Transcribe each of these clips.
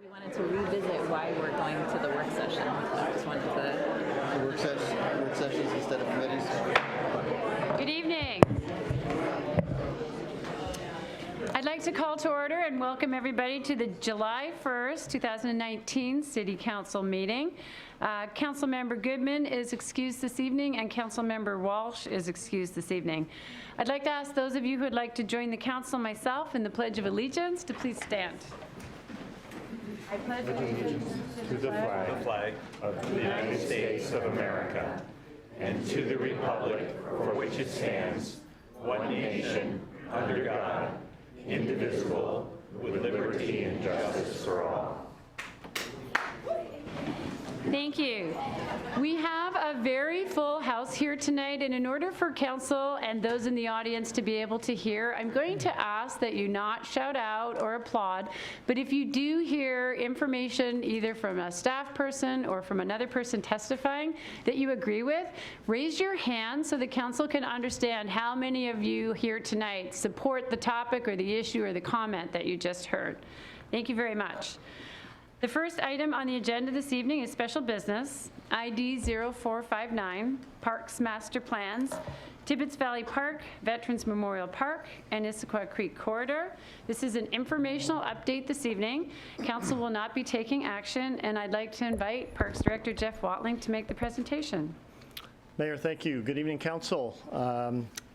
We wanted to revisit why we're going to the work session. I just wanted to... Work sessions instead of committees. Good evening. I'd like to call to order and welcome everybody to the July 1st, 2019 City Council meeting. Councilmember Goodman is excused this evening and Councilmember Walsh is excused this evening. I'd like to ask those of you who would like to join the council myself in the Pledge of Allegiance to please stand. I pledge allegiance to the flag of the United States of America and to the republic for which it stands, one nation, under God, indivisible, with liberty and justice for all. Thank you. We have a very full house here tonight, and in order for council and those in the audience to be able to hear, I'm going to ask that you not shout out or applaud, but if you do hear information either from a staff person or from another person testifying that you agree with, raise your hand so the council can understand how many of you here tonight support the topic or the issue or the comment that you just heard. Thank you very much. The first item on the agenda this evening is special business, ID 0459, Parks Master Plans, Tibbetts Valley Park, Veterans Memorial Park, and Issaquah Creek Corridor. This is an informational update this evening. Council will not be taking action, and I'd like to invite Parks Director Jeff Watling to make the presentation. Mayor, thank you. Good evening, Council.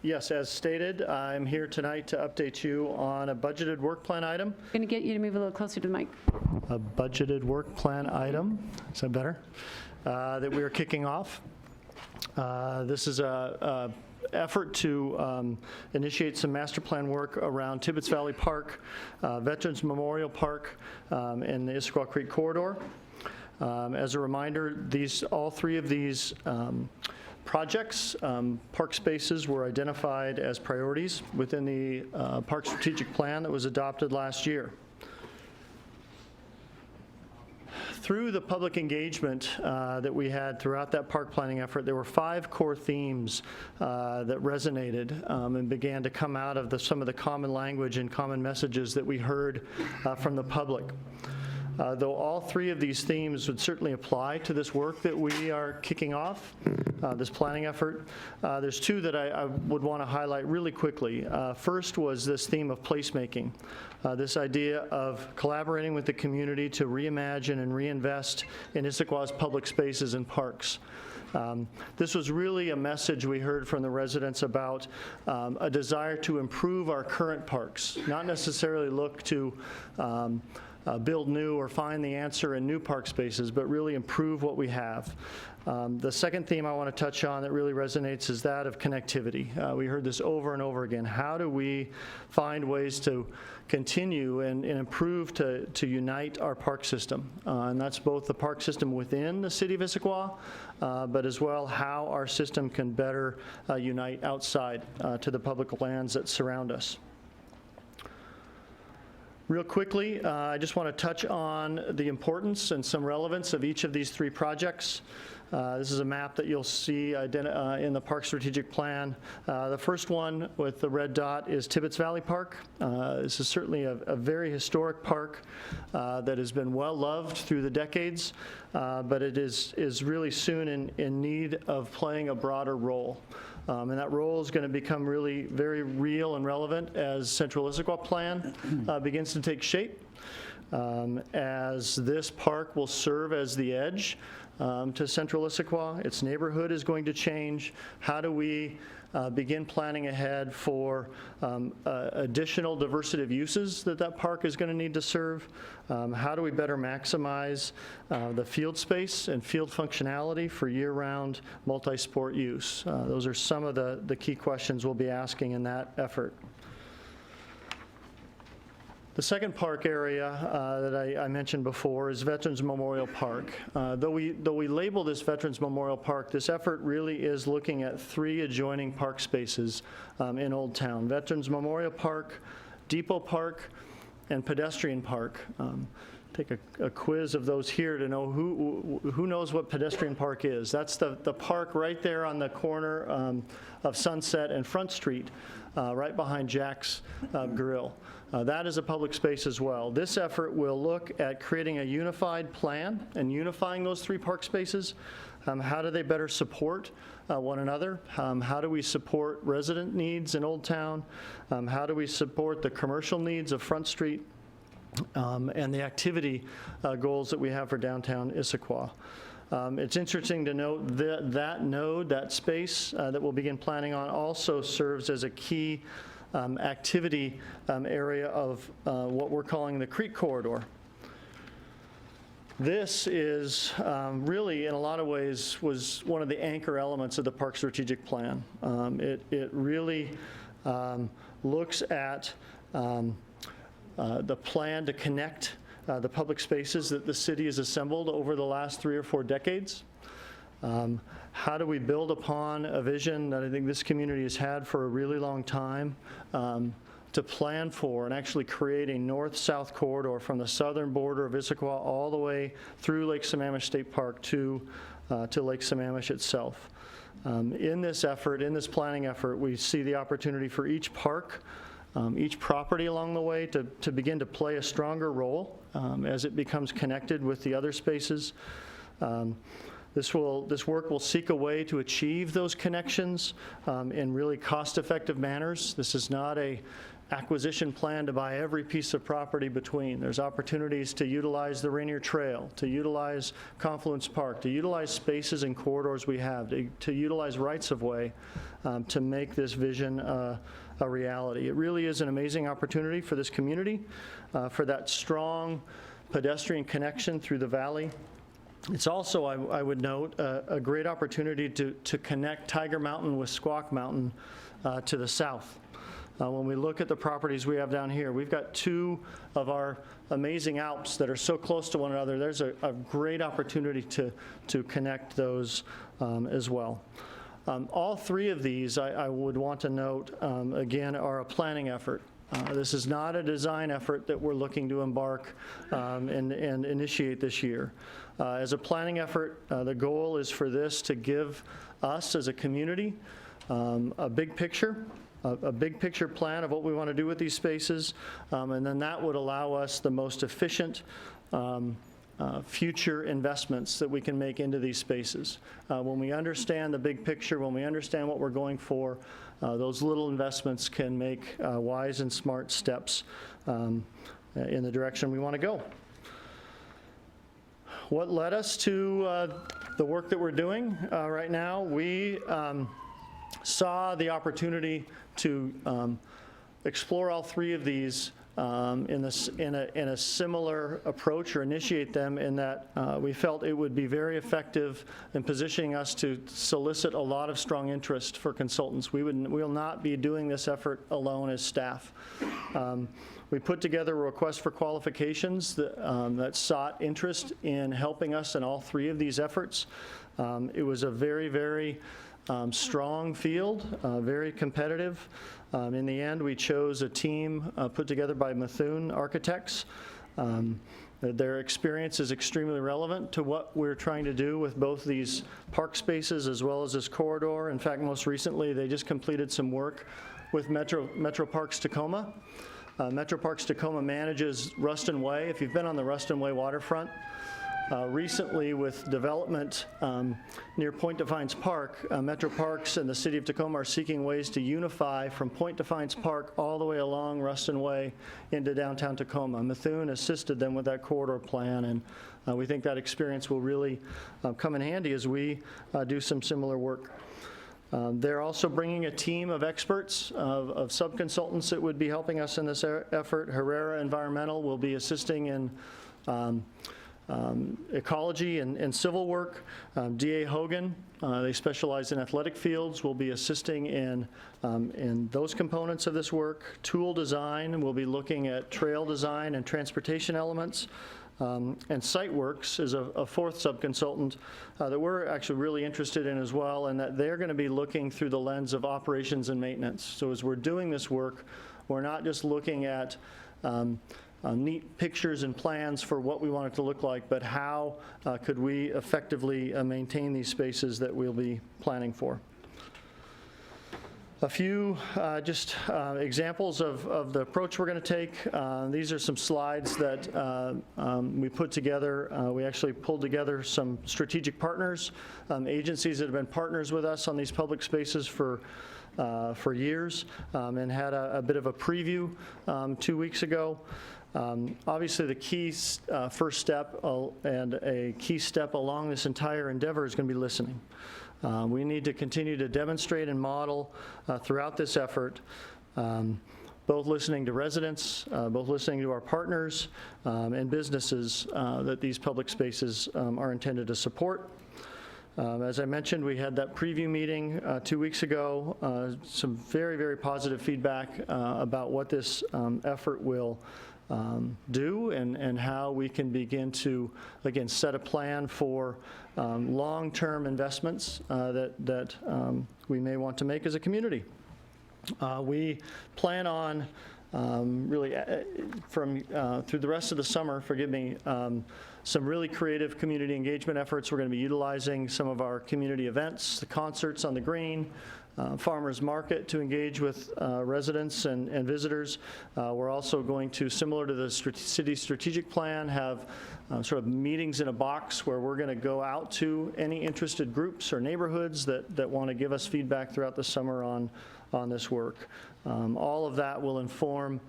Yes, as stated, I'm here tonight to update you on a budgeted work plan item. I'm going to get you to move a little closer to the mic. A budgeted work plan item, is that better? That we are kicking off. This is a effort to initiate some master plan work around Tibbetts Valley Park, Veterans Memorial Park, and the Issaquah Creek Corridor. As a reminder, all three of these projects, park spaces, were identified as priorities within the Park Strategic Plan that was adopted last year. Through the public engagement that we had throughout that park planning effort, there were 5 core themes that resonated and began to come out of some of the common language and common messages that we heard from the public. Though all 3 of these themes would certainly apply to this work that we are kicking off, this planning effort, there's 2 that I would want to highlight really quickly. First was this theme of placemaking, this idea of collaborating with the community to reimagine and reinvest in Issaquah's public spaces and parks. This was really a message we heard from the residents about a desire to improve our current parks, not necessarily look to build new or find the answer in new park spaces, but really improve what we have. The second theme I want to touch on that really resonates is that of connectivity. We heard this over and over again. How do we find ways to continue and improve to unite our park system? And that's both the park system within the city of Issaquah, but as well how our system can better unite outside to the public lands that surround us. Real quickly, I just want to touch on the importance and some relevance of each of these 3 projects. This is a map that you'll see in the Park Strategic Plan. The first one with the red dot is Tibbetts Valley Park. This is certainly a very historic park that has been well loved through the decades, but it is really soon in need of playing a broader role. And that role is going to become really very real and relevant as Central Issaquah Plan begins to take shape, as this park will serve as the edge to Central Issaquah. Its neighborhood is going to change. How do we begin planning ahead for additional diversity of uses that park is going to need to serve? How do we better maximize the field space and field functionality for year-round multi-sport use? Those are some of the key questions we'll be asking in that effort. The second park area that I mentioned before is Veterans Memorial Park. Though we label this Veterans Memorial Park, this effort really is looking at 3 adjoining park spaces in Old Town: Veterans Memorial Park, Depot Park, and Pedestrian Park. take a quiz of those here to know who knows what pedestrian park is. That's the park right there on the corner of Sunset and Front Street, right behind Jack's Grill. That is a public space as well. This effort will look at creating a unified plan and unifying those 3 park spaces. How do they better support one another? How do we support resident needs in Old Town? How do we support the commercial needs of Front Street? And the activity goals that we have for downtown Issaquah. It's interesting to note that node, that space that we'll begin planning on, also serves as a key activity area of what we're calling the Creek Corridor. This is really, in a lot of ways, was one of the anchor elements of the Park Strategic Plan. It really looks at the plan to connect the public spaces that the city has assembled over the last 3 or 4 decades. How do we build upon a vision that I think this community has had for a really long time to plan for and actually create a north-south corridor from the southern border of Issaquah all the way through Lake Sammamish State Park to Lake Sammamish itself. In this effort, in this planning effort, we see the opportunity for each park, each property along the way to begin to play a stronger role as it becomes connected with the other spaces. This work will seek a way to achieve those connections in really cost-effective manners. This is not a acquisition plan to buy every piece of property between. There's opportunities to utilize the Rainier Trail, to utilize Confluence Park, to utilize spaces and corridors we have, to utilize rights-of-way to make this vision a reality. It really is an amazing opportunity for this community, for that strong pedestrian connection through the valley. It's also, I would note, a great opportunity to connect Tiger Mountain with Squawk Mountain to the south. When we look at the properties we have down here, we've got 2 of our amazing Alps that are so close to one another. There's a great opportunity to connect those as well. All 3 of these, I would want to note, again, are a planning effort. This is not a design effort that we're looking to embark and initiate this year. As a planning effort, the goal is for this to give us as a community a big picture plan of what we want to do with these spaces, and then that would allow us the most efficient future investments that we can make into these spaces. When we understand the big picture, when we understand what we're going for, those little investments can make wise and smart steps in the direction we want to go. What led us to the work that we're doing right now? We saw the opportunity to explore all 3 of these in a similar approach, or initiate them in that we felt it would be very effective in positioning us to solicit a lot of strong interest for consultants. We will not be doing this effort alone as staff. We put together a request for qualifications that sought interest in helping us in all 3 of these efforts. It was a very, very strong field, very competitive. In the end, we chose a team put together by Methuen Architects. Their experience is extremely relevant to what we're trying to do with both these park spaces as well as this corridor. In fact, most recently, they just completed some work with Metro Parks Tacoma. Metro Parks Tacoma manages Ruston Way. If you've been on the Ruston Way waterfront, recently with development near Point Defiance Park, Metro Parks and the City of Tacoma are seeking ways to unify from Point Defiance Park all the way along Ruston Way into downtown Tacoma. Methuen assisted them with that corridor plan, and we think that experience will really come in handy as we do some similar work. They're also bringing a team of experts, of sub-consultants that would be helping us in this effort. Herrera Environmental will be assisting in ecology and civil work. D.A. Hogan, they specialize in athletic fields, will be assisting in those components of this work. Tool design will be looking at trail design and transportation elements. And SiteWorks is a 4th sub-consultant that we're actually really interested in as well, and that they're going to be looking through the lens of operations and maintenance. So as we're doing this work, we're not just looking at neat pictures and plans for what we want it to look like, but how could we effectively maintain these spaces that we'll be planning for. A few just examples of the approach we're going to take. These are some slides that we put together. We actually pulled together some strategic partners, agencies that have been partners with us on these public spaces for years, and had a bit of a preview 2 weeks ago. Obviously, the key first step and a key step along this entire endeavor is going to be listening. We need to continue to demonstrate and model throughout this effort, both listening to residents, both listening to our partners and businesses that these public spaces are intended to support. As I mentioned, we had that preview meeting 2 weeks ago. Some very, very positive feedback about what this effort will do and how we can begin to, again, set a plan for long-term investments that we may want to make as a community. We plan on really through the rest of the summer, forgive me, some really creative community engagement efforts. We're going to be utilizing some of our community events, the concerts on the green, farmers market to engage with residents and visitors. We're also going to, similar to the city strategic plan, have sort of meetings in a box where we're going to go out to any interested groups or neighborhoods that want to give us feedback throughout the summer on this work. All of that will inform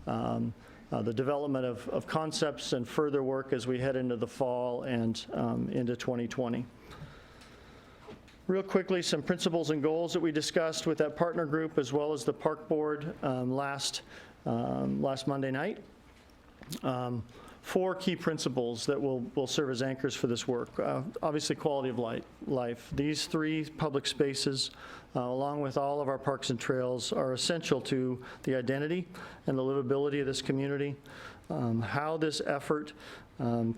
the development of concepts and further work as we head into the fall and into 2020. Real quickly, some principles and goals that we discussed with that partner group as well as the park board last Monday night. 4 key principles that will serve as anchors for this work. Obviously, quality of life. These 3 public spaces, along with all of our parks and trails, are essential to the identity and the livability of this community. How this effort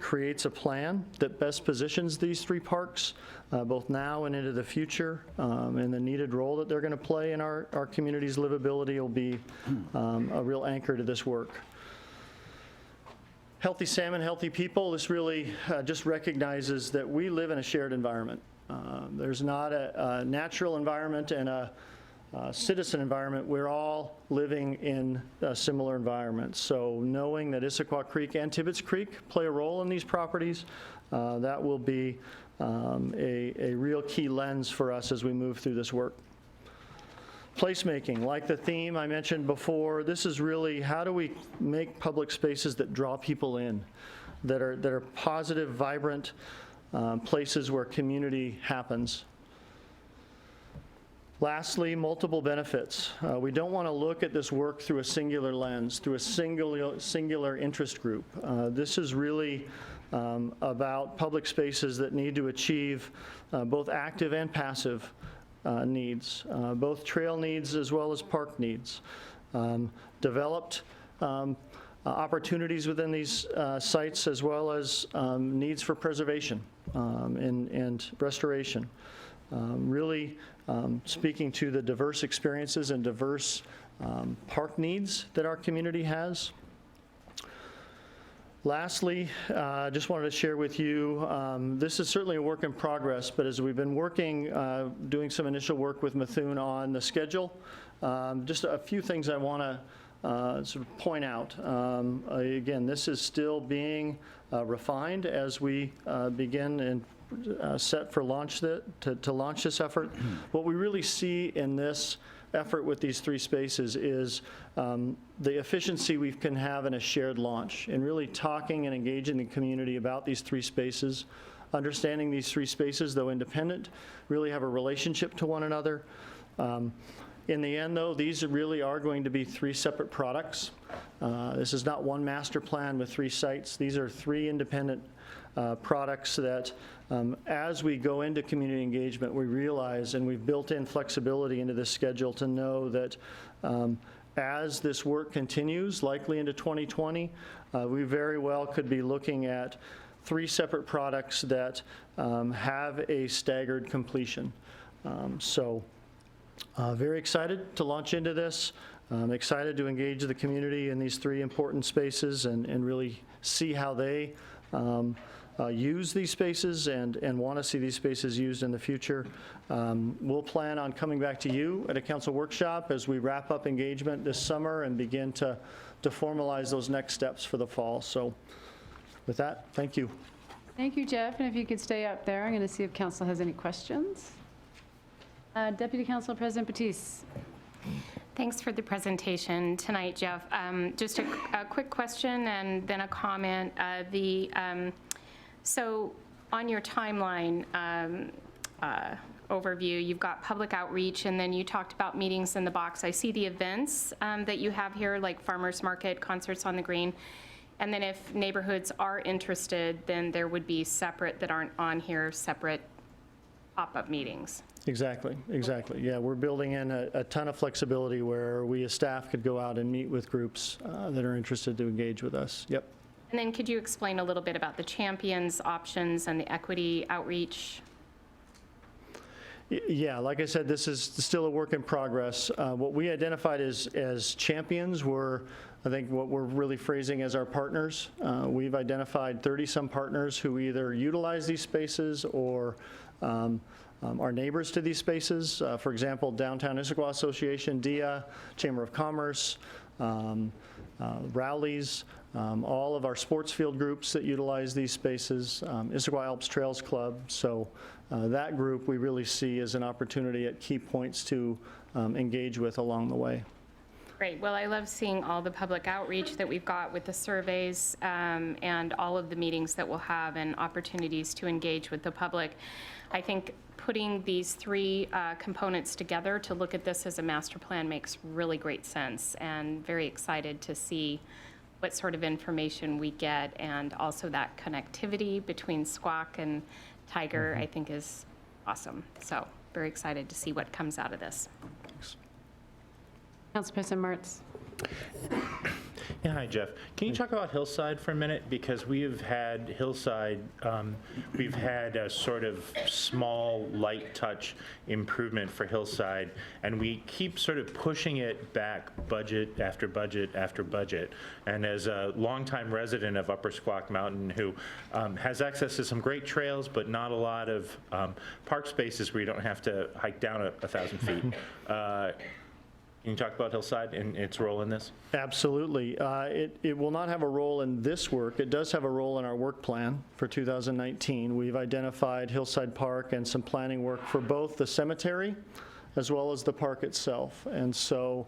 creates a plan that best positions these 3 parks, both now and into the future, and the needed role that they're going to play in our community's livability will be a real anchor to this work. Healthy salmon, healthy people. This really just recognizes that we live in a shared environment. There's not a natural environment and a citizen environment. We're all living in a similar environment. So knowing that Issaquah Creek and Tibbetts Creek play a role in these properties, that will be a real key lens for us as we move through this work. Placemaking, like the theme I mentioned before, this is really how do we make public spaces that draw people in, that are positive, vibrant places where community happens. Lastly, multiple benefits. We don't want to look at this work through a singular lens, through a singular interest group. This is really about public spaces that need to achieve both active and passive needs, both trail needs as well as park needs. Developed opportunities within these sites as well as needs for preservation and restoration. Really speaking to the diverse experiences and diverse park needs that our community has. Lastly, I just wanted to share with you, this is certainly a work in progress, but as we've been working, doing some initial work with Methuen on the schedule, just a few things I want to sort of point out. Again, this is still being refined as we begin and set for launch to launch this effort. What we really see in this effort with these 3 spaces is the efficiency we can have in a shared launch and really talking and engaging the community about these 3 spaces, understanding these 3 spaces, though independent, really have a relationship to one another. In the end, though, these really are going to be 3 separate products. This is not one master plan with 3 sites. These are 3 independent products that as we go into community engagement, we realize, and we've built in flexibility into this schedule to know that as this work continues, likely into 2020, we very well could be looking at 3 separate products that have a staggered completion. So very excited to launch into this. I'm excited to engage the community in these three important spaces and really see how they use these spaces and want to see these spaces used in the future. We'll plan on coming back to you at a council workshop as we wrap up engagement this summer and begin to formalize those next steps for the fall. So with that, thank you. Thank you, Jeff, and if you could stay up there, I'm going to see if council has any questions. Deputy Council President Batiste. Thanks for the presentation tonight, Jeff. Just a quick question and then a comment. So on your timeline overview, you've got public outreach, and then you talked about meetings in the box. I see the events that you have here, like farmers market, concerts on the green. And then if neighborhoods are interested, then there would be separate, that aren't on here, separate pop-up meetings. Exactly. Yeah, we're building in a ton of flexibility where we as staff could go out and meet with groups that are interested to engage with us. Yep. And then could you explain a little bit about the champions options and the equity outreach? Yeah, like I said, this is still a work in progress. What we identified as champions were, I think, what we're really phrasing as our partners. We've identified 30-some partners who either utilize these spaces or are neighbors to these spaces. For example, Downtown Issaquah Association, DIA, Chamber of Commerce, Rowley's, all of our sports field groups that utilize these spaces, Issaquah Alps Trails Club. So that group we really see as an opportunity at key points to engage with along the way. Great. Well, I love seeing all the public outreach that we've got with the surveys and all of the meetings that we'll have and opportunities to engage with the public. I think putting these three components together to look at this as a master plan makes really great sense, and very excited to see what sort of information we get, and also that connectivity between Squawk and Tiger, I think is awesome. So very excited to see what comes out of this. Council President Martz. Yeah, hi, Jeff. Can you talk about Hillside for a minute? Because we have had Hillside, we've had a sort of small, light touch improvement for Hillside, and we keep sort of pushing it back budget after budget after budget. And as a longtime resident of Upper Squawk Mountain who has access to some great trails, but not a lot of park spaces where you don't have to hike down 1,000 feet. Can you talk about Hillside and its role in this? Absolutely. It will not have a role in this work. It does have a role in our work plan for 2019. We've identified Hillside Park and some planning work for both the cemetery as well as the park itself. And so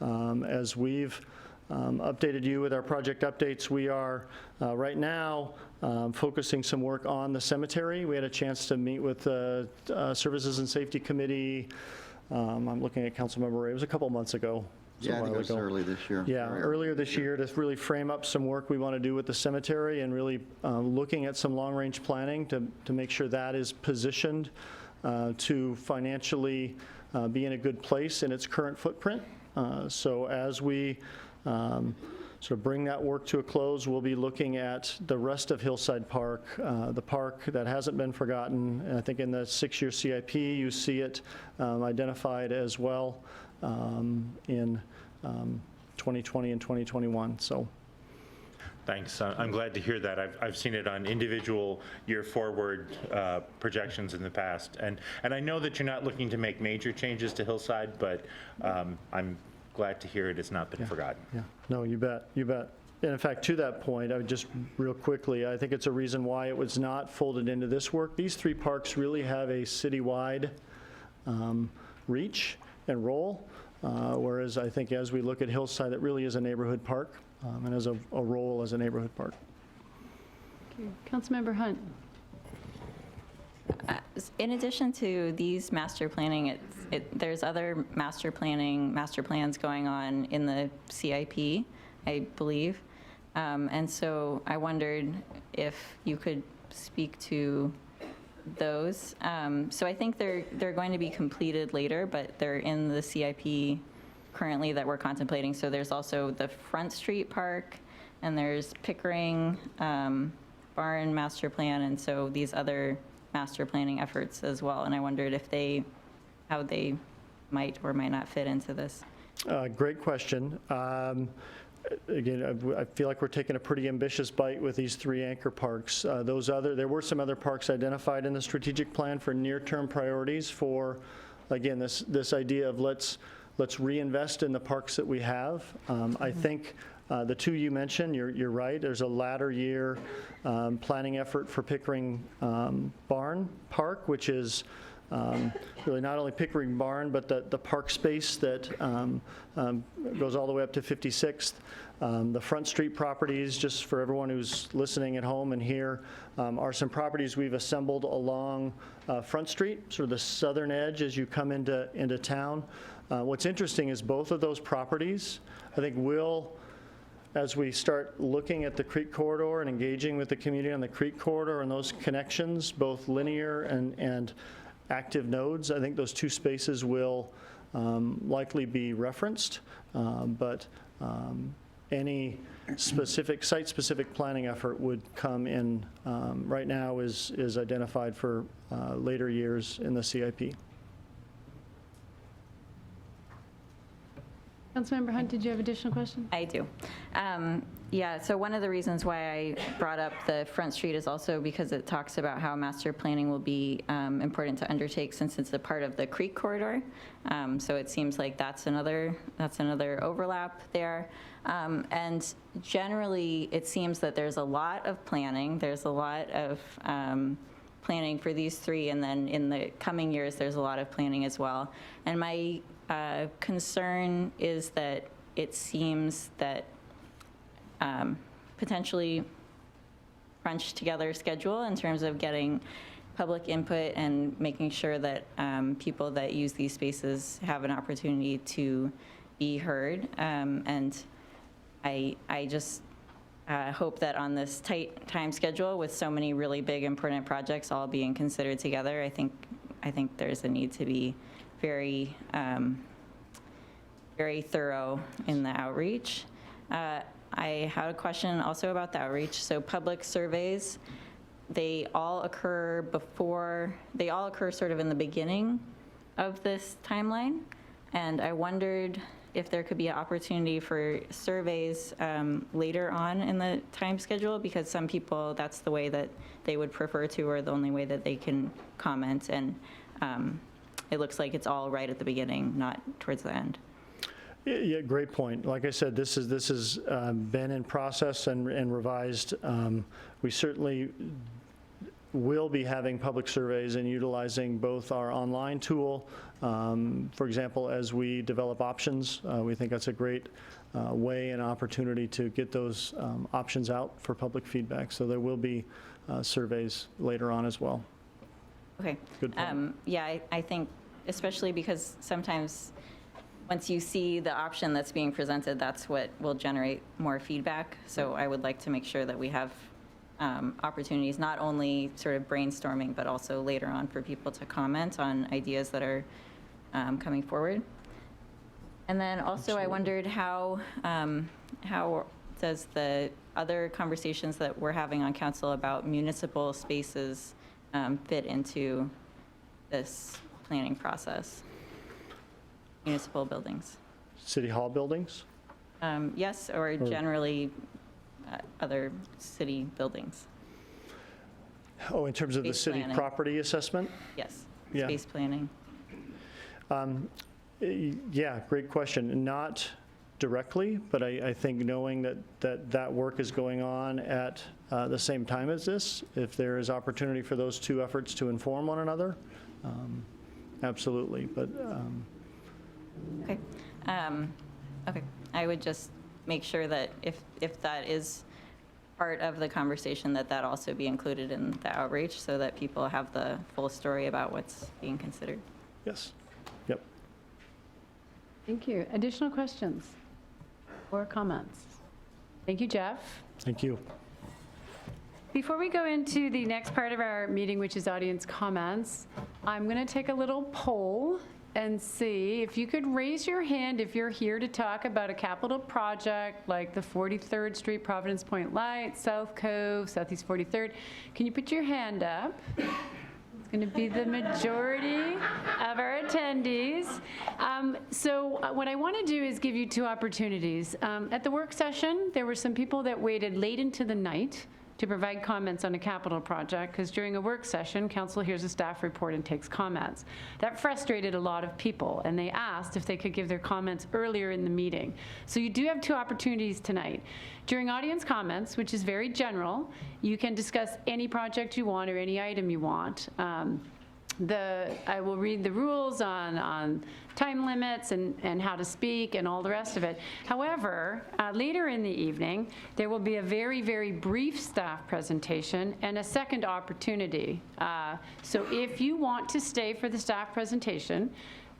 as we've updated you with our project updates, we are right now focusing some work on the cemetery. We had a chance to meet with the Services and Safety Committee. I'm looking at Councilmember Ray. It was a couple months ago. Yeah, I think it was early this year. Yeah, earlier this year to really frame up some work we want to do with the cemetery and really looking at some long-range planning to make sure that is positioned to financially be in a good place in its current footprint. So as we sort of bring that work to a close, we'll be looking at the rest of Hillside Park, the park that hasn't been forgotten. And I think in the 6-year CIP, you see it identified as well in 2020 and 2021. So. Thanks. I'm glad to hear that. I've seen it on individual year forward projections in the past. And I know that you're not looking to make major changes to Hillside, but I'm glad to hear it has not been forgotten. Yeah, no, you bet, you bet. And in fact, to that point, I would just real quickly, I think it's a reason why it was not folded into this work. These three parks really have a citywide reach and role, whereas I think as we look at Hillside, it really is a neighborhood park and has a role as a neighborhood park. Councilmember Hunt. In addition to these master planning, there's other master plans going on in the CIP, I believe. And so I wondered if you could speak to those. So I think they're going to be completed later, but they're in the CIP currently that we're contemplating. So there's also the Front Street Park, and there's Pickering Barn master plan, and so these other master planning efforts as well. And I wondered if how they might or might not fit into this. Great question. Again, I feel like we're taking a pretty ambitious bite with these 3 anchor parks. There were some other parks identified in the strategic plan for near-term priorities for, again, this idea of let's reinvest in the parks that we have. I think the 2 you mentioned, you're right. There's a latter year planning effort for Pickering Barn Park, which is really not only Pickering Barn, but the park space that goes all the way up to 56th. The Front Street properties, just for everyone who's listening at home and here, are some properties we've assembled along Front Street, sort of the southern edge as you come into town. What's interesting is both of those properties, I think, will, as we start looking at the Creek Corridor and engaging with the community on the Creek Corridor and those connections, both linear and active nodes, I think those 2 spaces will likely be referenced, but any specific, site-specific planning effort would come in, right now is identified for later years in the CIP. Councilmember Hunt, did you have additional questions? I do. Yeah, so one of the reasons why I brought up the Front Street is also because it talks about how master planning will be important to undertake since it's a part of the Creek Corridor. So it seems like that's another overlap there. And generally, it seems that there's a lot of planning. There's a lot of planning for these 3, and then in the coming years, there's a lot of planning as well. And my concern is that it seems that potentially crunched together schedule in terms of getting public input and making sure that people that use these spaces have an opportunity to be heard. And I just hope that on this tight time schedule with so many really big important projects all being considered together, I think there's a need to be very, very thorough in the outreach. I had a question also about the outreach. So public surveys, they all occur sort of in the beginning of this timeline. And I wondered if there could be an opportunity for surveys later on in the time schedule, because some people, that's the way that they would prefer to, or the only way that they can comment. And it looks like it's all right at the beginning, not towards the end. Yeah, great point. Like I said, this has been in process and revised. We certainly will be having public surveys and utilizing both our online tool. For example, as we develop options, we think that's a great way and opportunity to get those options out for public feedback. So there will be surveys later on as well. Okay. Good point. Yeah, I think especially because sometimes once you see the option that's being presented, that's what will generate more feedback. So I would like to make sure that we have opportunities, not only sort of brainstorming, but also later on for people to comment on ideas that are coming forward. And then also I wondered how does the other conversations that we're having on council about municipal spaces fit into this planning process? Municipal buildings. City Hall buildings? Yes, or generally other city buildings. Oh, in terms of the Space city planning. property assessment? Yes, Yeah. space planning. Yeah, great question. Not directly, but I think knowing that work is going on at the same time as this, if there is opportunity for those 2 efforts to inform one another, absolutely. But Okay. Okay. I would just make sure that if that is part of the conversation, that also be included in the outreach so that people have the full story about what's being considered. yes, yep. Thank you. Additional questions or comments? Thank you, Jeff. Thank you. Before we go into the next part of our meeting, which is audience comments, I'm going to take a little poll and see if you could raise your hand if you're here to talk about a capital project like the 43rd Street Providence Point Light, South Cove, Southeast 43rd. Can you put your hand up? It's going to be the majority of our attendees. So what I want to do is give you two opportunities. At the work session, there were some people that waited late into the night to provide comments on a capital project, because during a work session, council hears a staff report and takes comments. That frustrated a lot of people, and they asked if they could give their comments earlier in the meeting. So you do have two opportunities tonight. During audience comments, which is very general, you can discuss any project you want or any item you want. I will read the rules on time limits and how to speak and all the rest of it. However, later in the evening, there will be a very, very brief staff presentation and a second opportunity. So if you want to stay for the staff presentation,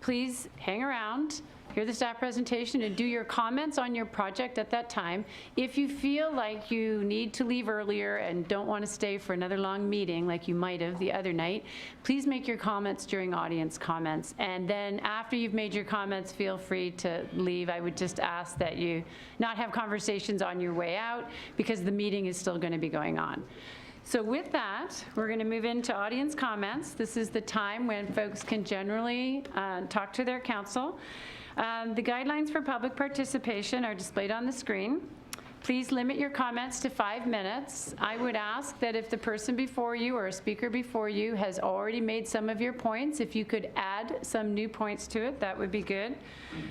please hang around, hear the staff presentation, and do your comments on your project at that time. If you feel like you need to leave earlier and don't want to stay for another long meeting like you might have the other night, please make your comments during audience comments. And then after you've made your comments, feel free to leave. I would just ask that you not have conversations on your way out, because the meeting is still going to be going on. So with that, we're going to move into audience comments. This is the time when folks can generally talk to their council. The guidelines for public participation are displayed on the screen. Please limit your comments to 5 minutes. I would ask that if the person before you or a speaker before you has already made some of your points, if you could add some new points to it, that would be good.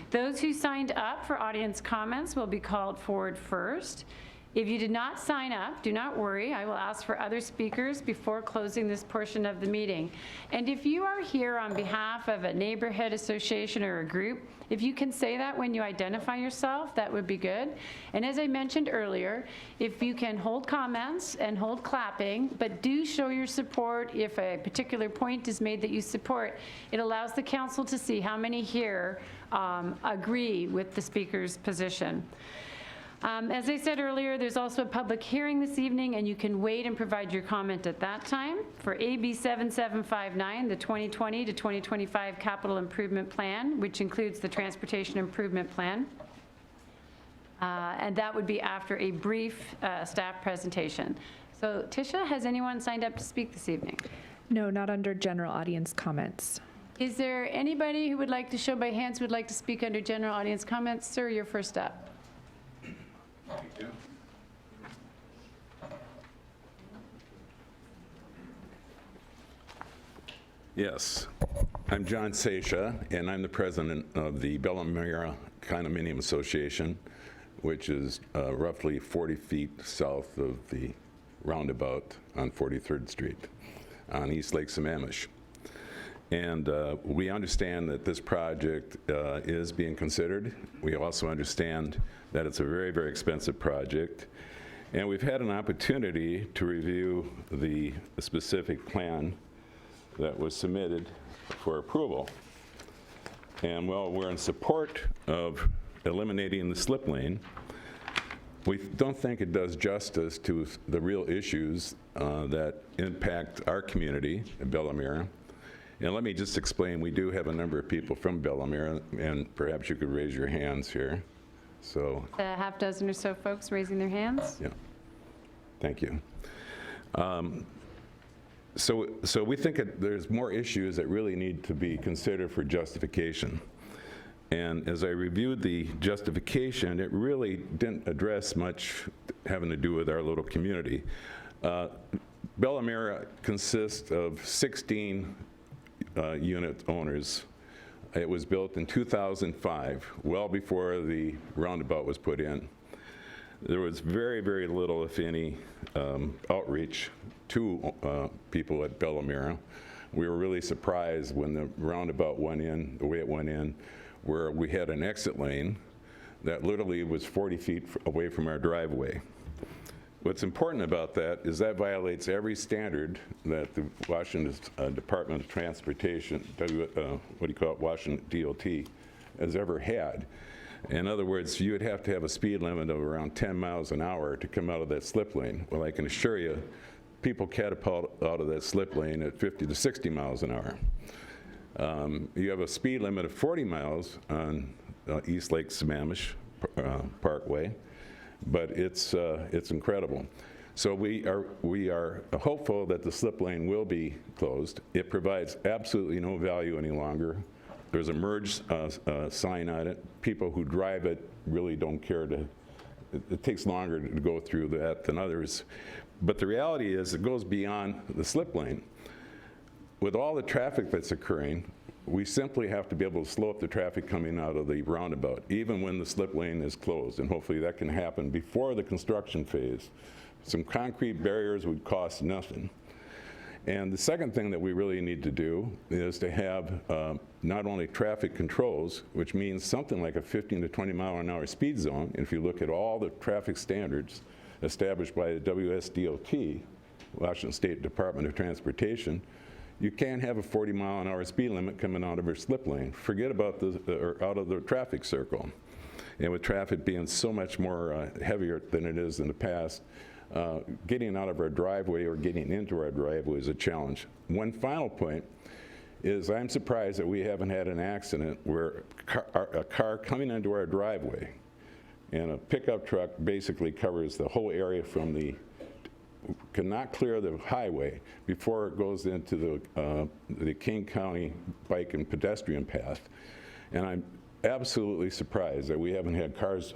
Those who signed up for audience comments will be called forward first. If you did not sign up, do not worry. I will ask for other speakers before closing this portion of the meeting. And if you are here on behalf of a neighborhood association or a group, if you can say that when you identify yourself, that would be good. And as I mentioned earlier, if you can hold comments and hold clapping, but do show your support if a particular point is made that you support, it allows the council to see how many here agree with the speaker's position. As I said earlier, there's also a public hearing this evening, and you can wait and provide your comment at that time for AB 7759, the 2020 to 2025 Capital Improvement Plan, which includes the Transportation Improvement Plan. And that would be after a brief staff presentation. So, Tisha, has anyone signed up to speak this evening? No, not under general audience comments. Is there anybody who would like to show by hands who would like to speak under general audience comments? Sir, you're first up. Yes, I'm John Seisha, and I'm the president of the Bella Mira Condominium Association, which is roughly 40 feet south of the roundabout on 43rd Street on East Lake Sammamish. And we understand that this project is being considered. We also understand that it's a very, very expensive project. And we've had an opportunity to review the specific plan that was submitted for approval. And while we're in support of eliminating the slip lane, we don't think it does justice to the real issues that impact our community in Bella Mira. And let me just explain, we do have a number of people from Bella Mira, and perhaps you could raise your hands here. So, A half dozen or so folks raising their hands. yeah, thank you. So we think there's more issues that really need to be considered for justification. And as I reviewed the justification, it really didn't address much having to do with our little community. Bella Mira consists of 16 unit owners. It was built in 2005, well before the roundabout was put in. There was very, very little, if any, outreach to people at Bella Mira. We were really surprised when the roundabout went in, the way it went in, where we had an exit lane that literally was 40 feet away from our driveway. What's important about that is that violates every standard that the Washington Department of Transportation, Washington DOT, has ever had. In other words, you would have to have a speed limit of around 10 miles an hour to come out of that slip lane. Well, I can assure you, people catapult out of that slip lane at 50 to 60 miles an hour. You have a speed limit of 40 miles on East Lake Sammamish Parkway, but it's incredible. So we are hopeful that the slip lane will be closed. It provides absolutely no value any longer There's a merge sign on it. People who drive it really don't care to, it takes longer to go through that than others. But the reality is it goes beyond the slip lane. With all the traffic that's occurring, we simply have to be able to slow up the traffic coming out of the roundabout, even when the slip lane is closed, and hopefully that can happen before the construction phase. Some concrete barriers would cost nothing. And the second thing that we really need to do is to have not only traffic controls, which means something like a 15 to 20 mile an hour speed zone. And if you look at all the traffic standards established by the WSDOT, Washington State Department of Transportation, you can't have a 40 mile an hour speed limit coming out of your slip lane. Forget about or out of the traffic circle. And with traffic being so much more heavier than it is in the past, getting out of our driveway or getting into our driveway is a challenge. One final point is I'm surprised that we haven't had an accident where a car coming into our driveway and a pickup truck basically covers the whole area from cannot clear the highway before it goes into the King County bike and pedestrian path. And I'm absolutely surprised that we haven't had cars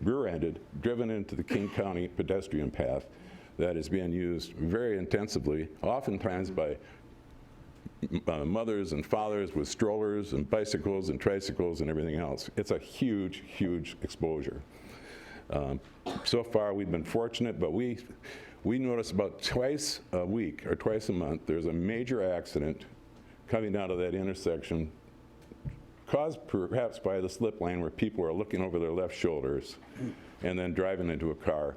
rear-ended, driven into the King County pedestrian path that is being used very intensively, oftentimes by mothers and fathers with strollers and bicycles and tricycles and everything else. It's a huge, huge exposure. So far, we've been fortunate, but we notice about twice a week or twice a month, there's a major accident coming out of that intersection, caused perhaps by the slip lane where people are looking over their left shoulders and then driving into a car,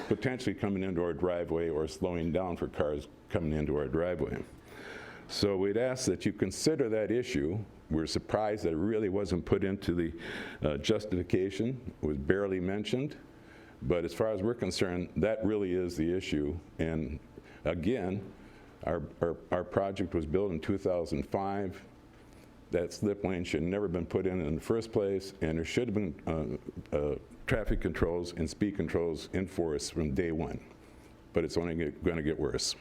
potentially coming into our driveway or slowing down for cars coming into our driveway. So we'd ask that you consider that issue. We're surprised that it really wasn't put into the justification. It was barely mentioned. But as far as we're concerned, that really is the issue. And again, our project was built in 2005. That slip lane should have never been put in the first place, and there should have been traffic controls and speed controls enforced from day one. But it's only going to get worse.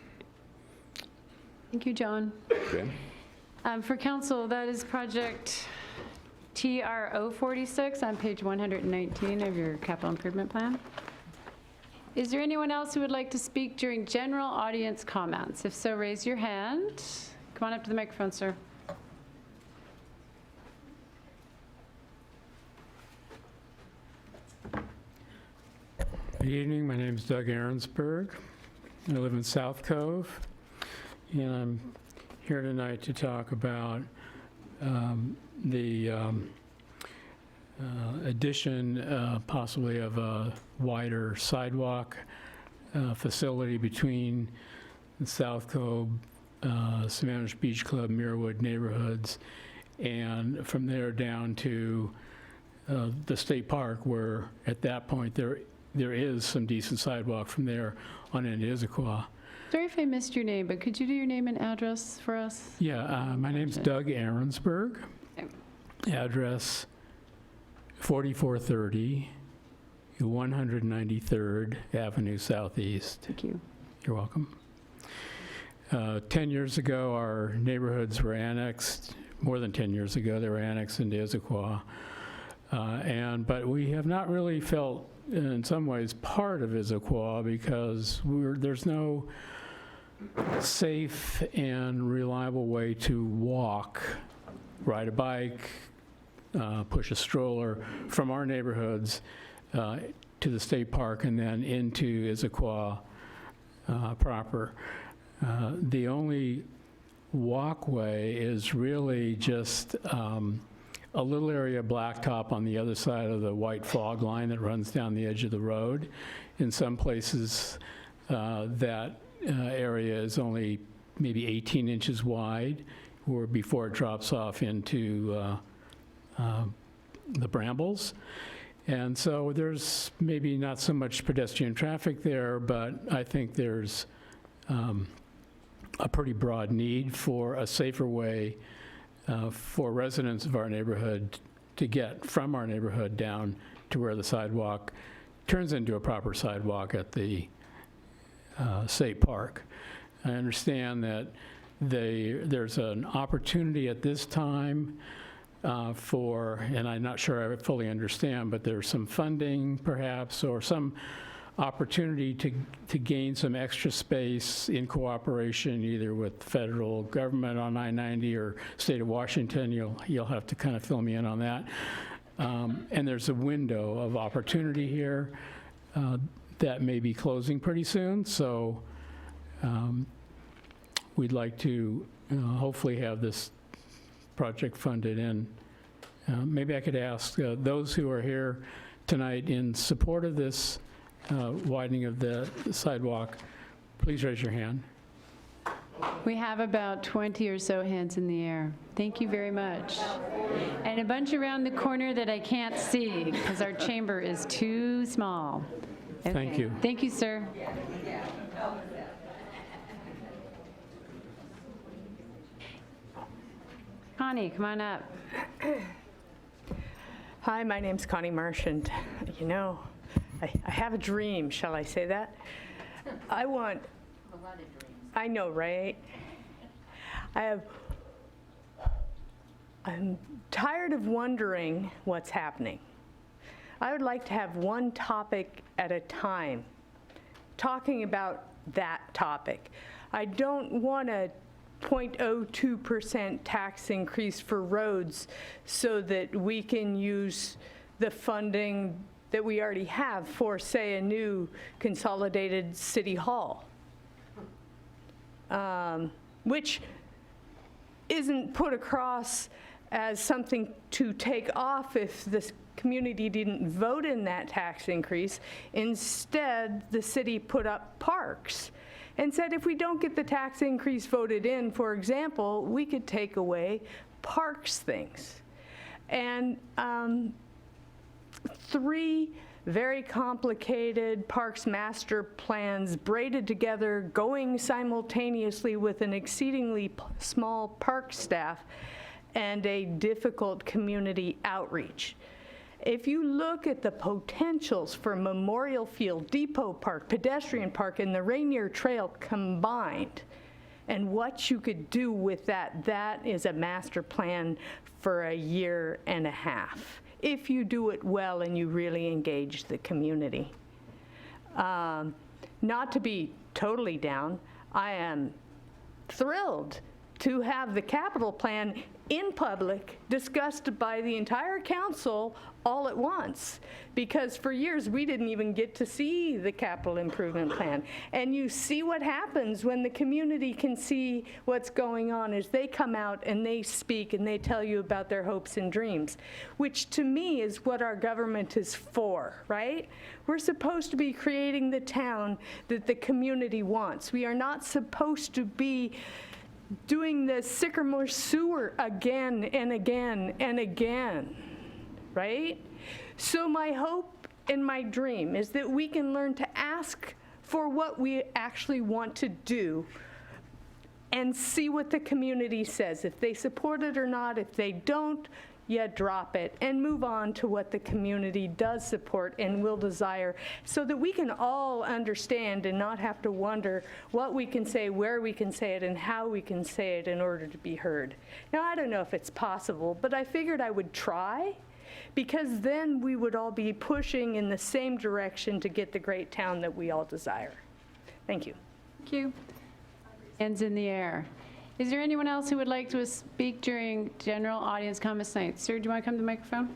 Thank you, John. Okay. For council, that is project TRO 46 on page 119 of your capital improvement plan. Is there anyone else who would like to speak during general audience comments? If so, raise your hand. Come on up to the microphone, sir. Good evening. My name is Doug Aaronsberg. I live in South Cove, and I'm here tonight to talk about the addition possibly of a wider sidewalk facility between the South Cove, Sammamish Beach Club, Muirwood neighborhoods, and from there down to the state park, where at that point there is some decent sidewalk from there on into Issaquah. Sorry if I missed your name, but could you do your name and address for us? Yeah, my name's Doug Aaronsberg. Okay. Address 4430 193rd Avenue Southeast. Thank you. You're welcome. 10 years ago, our neighborhoods were annexed. More than 10 years ago, they were annexed into Issaquah. But we have not really felt, in some ways, part of Issaquah because there's no safe and reliable way to walk, ride a bike, push a stroller from our neighborhoods to the state park and then into Issaquah proper. The only walkway is really just a little area of blacktop on the other side of the white fog line that runs down the edge of the road. In some places, that area is only maybe 18 inches wide, or before it drops off into the brambles. And so there's maybe not so much pedestrian traffic there, but I think there's a pretty broad need for a safer way for residents of our neighborhood to get from our neighborhood down to where the sidewalk turns into a proper sidewalk at the state park. I understand that there's an opportunity at this time for, and I'm not sure I fully understand, but there's some funding perhaps, or some opportunity to gain some extra space in cooperation either with federal government on I-90 or state of Washington. You'll have to kind of fill me in on that. And there's a window of opportunity here that may be closing pretty soon. So we'd like to hopefully have this project funded. And maybe I could ask those who are here tonight in support of this widening of the sidewalk, please raise your hand. We have about 20 or so hands in the air. Thank you very much. And a bunch around the corner that I can't see because our chamber is too small. Okay. Thank you. Thank you, sir. Connie, come on up. Hi, my name's Connie Marsh, and you know, I have a dream, shall I say that? I know, right? I'm tired of wondering what's happening. I would like to have one topic at a time, talking about that topic. I don't want a 0.02% tax increase for roads so that we can use the funding that we already have for, say, a new consolidated city hall, which isn't put across as something to take off if the community didn't vote in that tax increase. Instead, the city put up parks and said if we don't get the tax increase voted in, for example, we could take away parks things. And 3 very complicated parks master plans braided together, going simultaneously with an exceedingly small park staff and a difficult community outreach. If you look at the potentials for Memorial Field, Depot Park, Pedestrian Park, and the Rainier Trail combined, and what you could do with that, that is a master plan for a year and a half, if you do it well and you really engage the community. Not to be totally down, I am thrilled to have the capital plan in public, discussed by the entire council all at once. Because for years, we didn't even get to see the capital improvement plan. And you see what happens when the community can see what's going on as they come out and they speak and they tell you about their hopes and dreams, which to me is what our government is for, right? We're supposed to be creating the town that the community wants. We are not supposed to be doing the Sycamore sewer again and again and again, right? So my hope and my dream is that we can learn to ask for what we actually want to do and see what the community says. If they support it or not, if they don't, you drop it and move on to what the community does support and will desire, so that we can all understand and not have to wonder what we can say, where we can say it, and how we can say it in order to be heard. Now, I don't know if it's possible, but I figured I would try, because then we would all be pushing in the same direction to get the great town that we all desire. Thank you. Thank you. Hands in the air. Is there anyone else who would like to speak during general audience comments tonight? Sir, do you want to come to the microphone?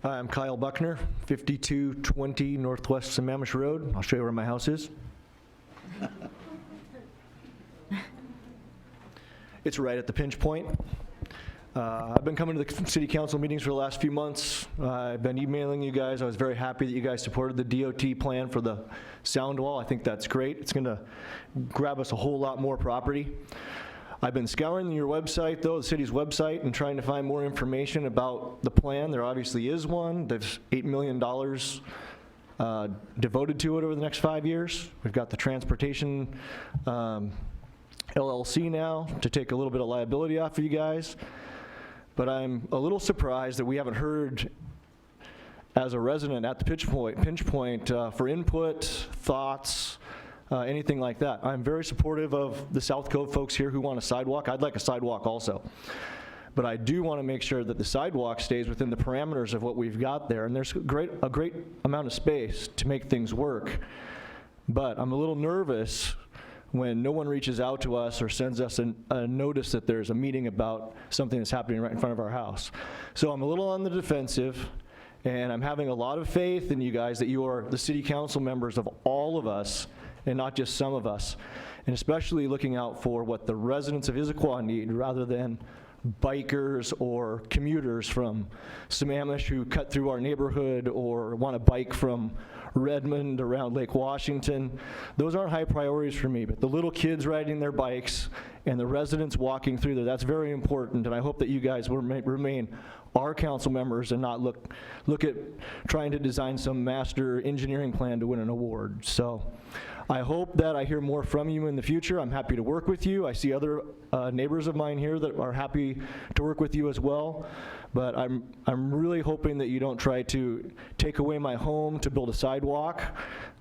Hi, I'm Kyle Buckner, 5220 Northwest Sammamish Road. I'll show you where my house is. It's right at the pinch point. I've been coming to the city council meetings for the last few months. I've been emailing you guys. I was very happy that you guys supported the DOT plan for the sound wall. I think that's great. It's gonna grab us a whole lot more property. I've been scouring your website, though, the city's website, and trying to find more information about the plan. There obviously is one. There's $8 million devoted to it over the next 5 years. We've got the transportation LLC now to take a little bit of liability off of you guys. But I'm a little surprised that we haven't heard, as a resident at the pinch point, for input, thoughts, anything like that. I'm very supportive of the South Cove folks here who want a sidewalk. I'd like a sidewalk also. But I do want to make sure that the sidewalk stays within the parameters of what we've got there. And there's a great amount of space to make things work. But I'm a little nervous when no one reaches out to us or sends us a notice that there's a meeting about something that's happening right in front of our house. So I'm a little on the defensive, and I'm having a lot of faith in you guys that you are the city council members of all of us and not just some of us, and especially looking out for what the residents of Issaquah need rather than bikers or commuters from Sammamish who cut through our neighborhood or want to bike from Redmond around Lake Washington. Those aren't high priorities for me, but the little kids riding their bikes and the residents walking through there, that's very important, and I hope that you guys will remain our council members and not look at trying to design some master engineering plan to win an award. So I hope that I hear more from you in the future. I'm happy to work with you. I see other neighbors of mine here that are happy to work with you as well. But I'm really hoping that you don't try to take away my home to build a sidewalk,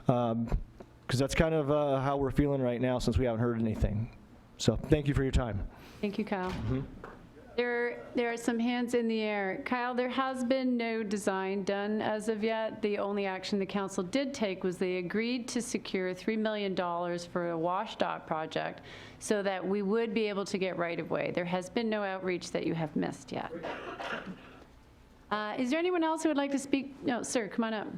because that's kind of how we're feeling right now since we haven't heard anything. So thank you for your time. Thank you, Kyle. There are some hands in the air. Kyle, there has been no design done as of yet. The only action the council did take was they agreed to secure $3 million for a WashDOT project so that we would be able to get right-of-way. There has been no outreach that you have missed yet. Is there anyone else who would like to speak? No, sir, come on up.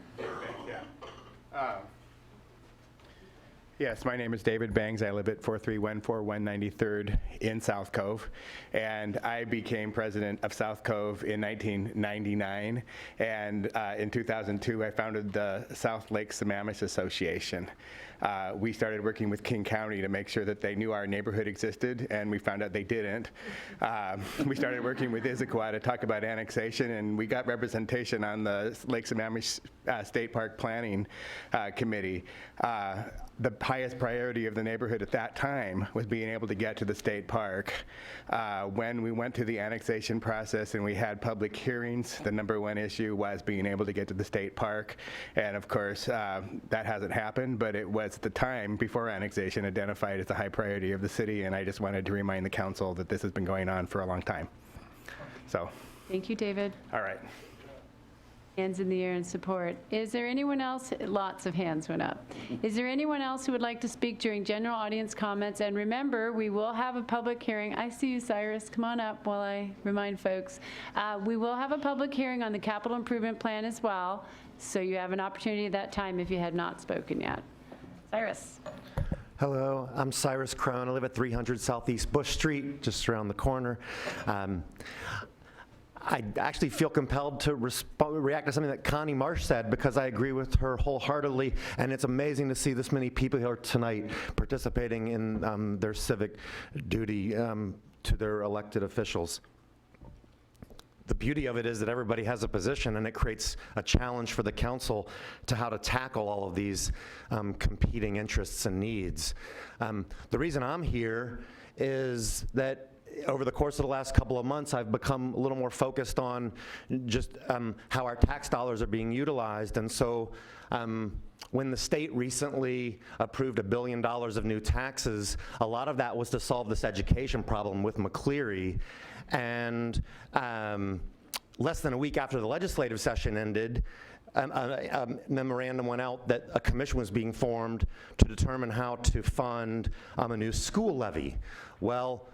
Yes, my name is David Bangs. I live at 4314 193rd in South Cove, and I became president of South Cove in 1999, and in 2002 I founded the South Lake Sammamish Association. We started working with King County to make sure that they knew our neighborhood existed, and we found out they didn't. We started working with Issaquah to talk about annexation, and we got representation on the Lake Sammamish State Park Planning Committee. The highest priority of the neighborhood at that time was being able to get to the state park. When we went to the annexation process and we had public hearings, the #1 issue was being able to get to the state park. And of course, that hasn't happened, but it was at the time before annexation identified as a high priority of the city, and I just wanted to remind the council that this has been going on for a long time. So. Thank you, David. All right. Hands in the air in support. Is there anyone else? Lots of hands went up. Is there anyone else who would like to speak during general audience comments? And remember, we will have a public hearing. I see you, Cyrus. Come on up while I remind folks. We will have a public hearing on the capital improvement plan as well, so you have an opportunity at that time if you had not spoken yet. Cyrus. Hello, I'm Cyrus Crone. I live at 300 Southeast Bush Street, just around the corner. I actually feel compelled to react to something that Connie Marsh said, because I agree with her wholeheartedly, and it's amazing to see this many people here tonight participating in their civic duty to their elected officials. The beauty of it is that everybody has a position, and it creates a challenge for the council to how to tackle all of these competing interests and needs. The reason I'm here is that over the course of the last couple of months, I've become a little more focused on just how our tax dollars are being utilized. And so when the state recently approved $1 billion of new taxes, a lot of that was to solve this education problem with McCleary. And less than a week after the legislative session ended, a memorandum went out that a commission was being formed to determine how to fund a new school levy. Well,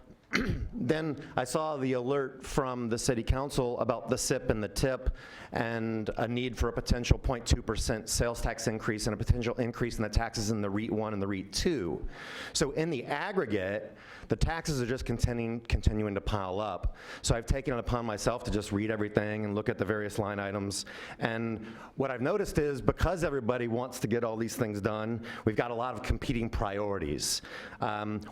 then I saw the alert from the city council about the SIP and the TIP and a need for a potential 0.2% sales tax increase and a potential increase in the taxes in the REIT 1 and the REIT 2. So in the aggregate, the taxes are just continuing to pile up. So I've taken it upon myself to just read everything and look at the various line items. And what I've noticed is, because everybody wants to get all these things done, we've got a lot of competing priorities.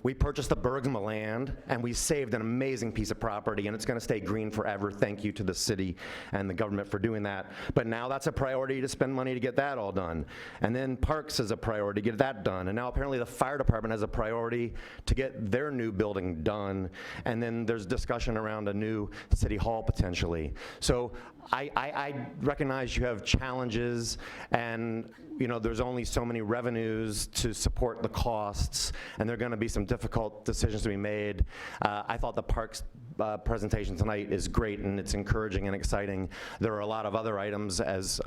We purchased the Bergsma land, and we we saved an amazing piece of property, and it's going to stay green forever. Thank you to the city and the government for doing that. But now that's a priority to spend money to get that all done. And then parks is a priority to get that done. And now apparently the fire department has a priority to get their new building done. And then there's discussion around a new city hall potentially. So I recognize you have challenges, and there's only so many revenues to support the costs, and there are going to be some difficult decisions to be made. I thought the parks presentation tonight is great, and it's encouraging and exciting. There are a lot of other items, as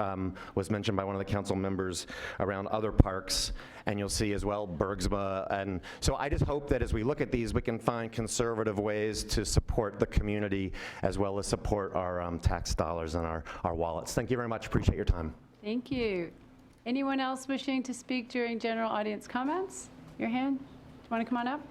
was mentioned by one of the council members, around other parks, and you'll see as well Bergsma. And so I just hope that as we look at these, we can find conservative ways to support the community as well as support our tax dollars and our wallets. Thank you very much. Appreciate your time. Thank you. Anyone else wishing to speak during general audience comments? Your hand? Do you want to come on up?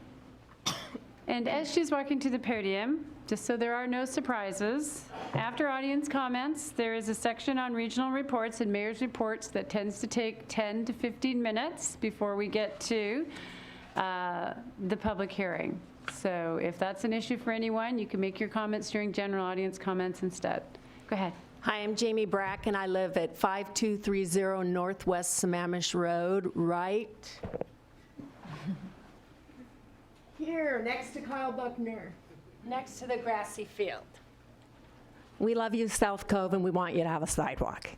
And as she's walking to the podium, just so there are no surprises, after audience comments, there is a section on regional reports and mayor's reports that tends to take 10 to 15 minutes before we get to the public hearing. So if that's an issue for anyone, you can make your comments during general audience comments instead. Go ahead. Hi, I'm Jamie Brack, and I live at 5230 Northwest Sammamish Road, right here, next to Kyle Buckner, next to the grassy field. We love you, South Cove, and we want you to have a sidewalk.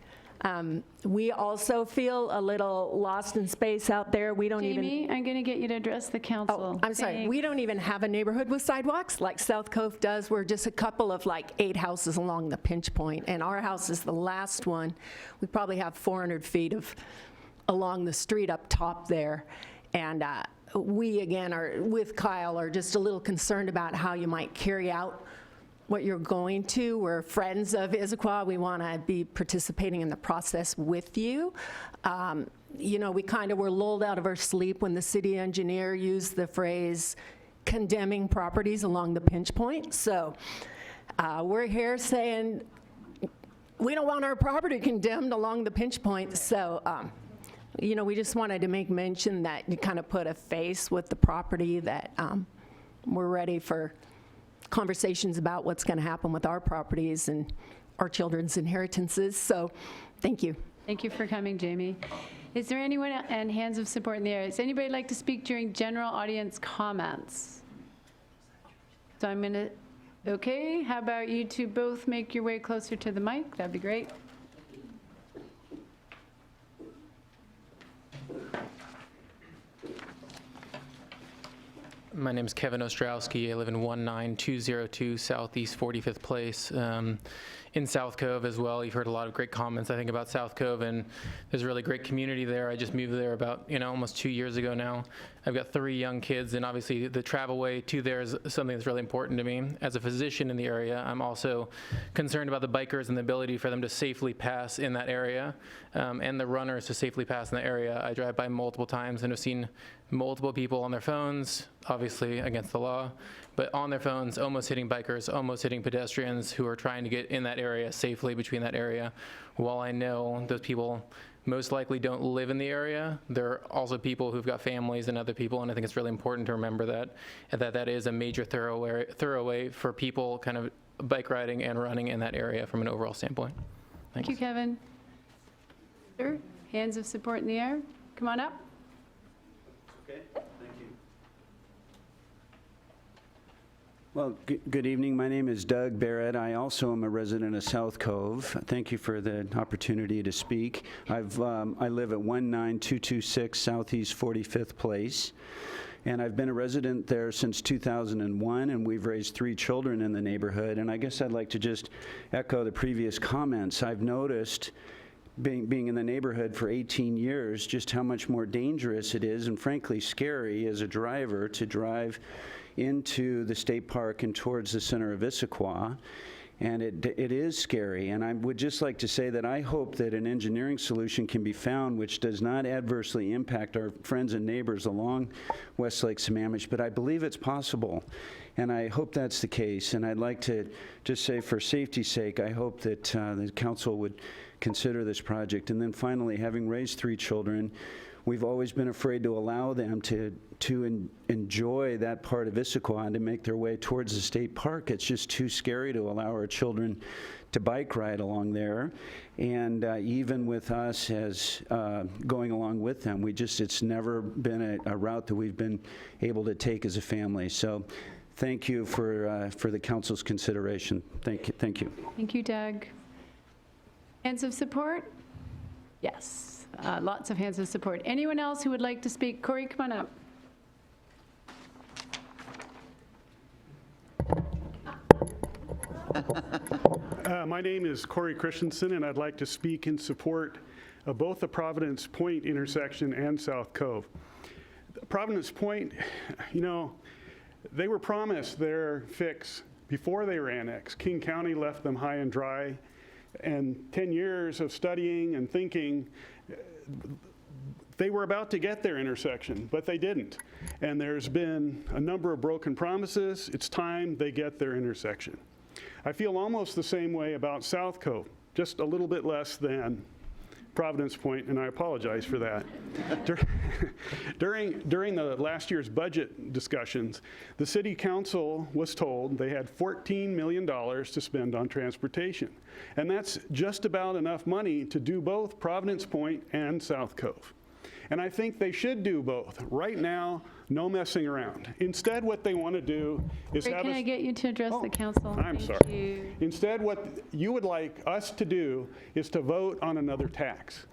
We also feel a little lost in space out there. We don't Jamie, I'm going to get you to address the council. Oh, I'm sorry. We don't even have a neighborhood with sidewalks like South Cove does. We're just a couple of like 8 houses along the pinch point, and our house is the last one. We probably have 400 feet of along the street up top there, and we again are with Kyle are just a little concerned about how you might carry out what you're going to. We're friends of Issaquah. We want to be participating in the process with you. We kind of were lulled out of our sleep when the city engineer used the phrase condemning properties along the pinch point. So we're here saying we don't want our property condemned along the pinch point. So, we just wanted to make mention that you kind of put a face with the property, that we're ready for conversations about what's going to happen with our properties and our children's inheritances. So thank you. Thank you for coming, Jamie. Is there anyone, and hands of support in the air, does anybody like to speak during general audience comments? So I'm going to, okay, how about you two both make your way closer to the mic? That'd be great. My name is Kevin Ostrowski. I live in 19202 Southeast 45th Place in South Cove as well. You've heard a lot of great comments, I think, about South Cove, and there's a really great community there. I just moved there about, almost 2 years ago now. I've got 3 young kids, and obviously the travel way to there is something that's really important to me. As a physician in the area, I'm also concerned about the bikers and the ability for them to safely pass in that area, and the runners to safely pass in the area. I drive by multiple times and have seen multiple people on their phones, obviously against the law, but on their phones, almost hitting bikers, almost hitting pedestrians who are trying to get in that area safely between that area. While I know those people most likely don't live in the area, there are also people who've got families and other people, and I think it's really important to remember that is a major thoroughway for people kind of bike riding and running in that area from an overall standpoint. Thanks. Thank you, Kevin. Sure. Hands of support in the air. Come on up. Okay, thank you. Well, good evening. My name is Doug Barrett. I also am a resident of South Cove. Thank you for the opportunity to speak. I live at 19226 Southeast 45th Place, and I've been a resident there since 2001, and we've raised 3 children in the neighborhood. And I guess I'd like to just echo the previous comments. I've noticed, being in the neighborhood for 18 years, just how much more dangerous it is, and frankly scary as a driver, to drive into the state park and towards the center of Issaquah. And it is scary. And I would just like to say that I hope that an engineering solution can be found which does not adversely impact our friends and neighbors along Westlake Sammamish, but I believe it's possible. And I hope that's the case. And I'd like to just say, for safety's sake, I hope that the council would consider this project. And then finally, having raised 3 children, we've always been afraid to allow them to enjoy that part of Issaquah and to make their way towards the state park. It's just too scary to allow our children to bike ride along there. And even with us as going along with them, it's never been a route that we've been able to take as a family. So thank you for the council's consideration. Thank you. Thank you. Thank you, Doug. Hands of support? Yes, lots of hands of support. Anyone else who would like to speak? Corey, come on up. My name is Corey Christensen, and I'd like to speak in support of both the Providence Point intersection and South Cove. Providence Point, you know, they were promised their fix before they were annexed. King County left them high and dry, and 10 years of studying and thinking, they were about to get their intersection, but they didn't. And there's been a number of broken promises. It's time they get their intersection. I feel almost the same way about South Cove, just a little bit less than Providence Point, and I apologize for that. During the last year's budget discussions, the city council was told they had $14 million to spend on transportation. And that's just about enough money to do both Providence Point and South Cove. And I think they should do both. Right now, no messing around. Instead, what they want to do is Can I get you to address the council? I'm Thank sorry. you. Instead, what you would like us to do is to vote on another tax.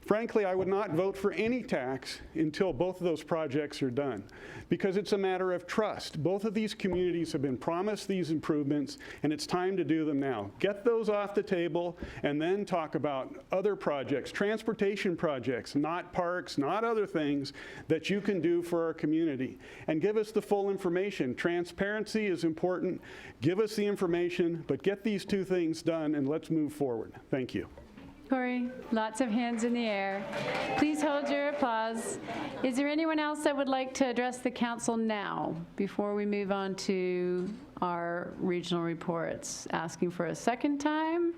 Frankly, I would not vote for any tax until both of those projects are done, because it's a matter of trust. Both of these communities have been promised these improvements, and it's time to do them now. Get those off the table, and then talk about other projects, transportation projects, not parks, not other things that you can do for our community. And give us the full information. Transparency is important. Give us the information, but get these two things done, and let's move forward. Thank you. Corey, lots of hands in the air. Please hold your applause. Is there anyone else that would like to address the council now before we move on to our regional reports? Asking for a second time.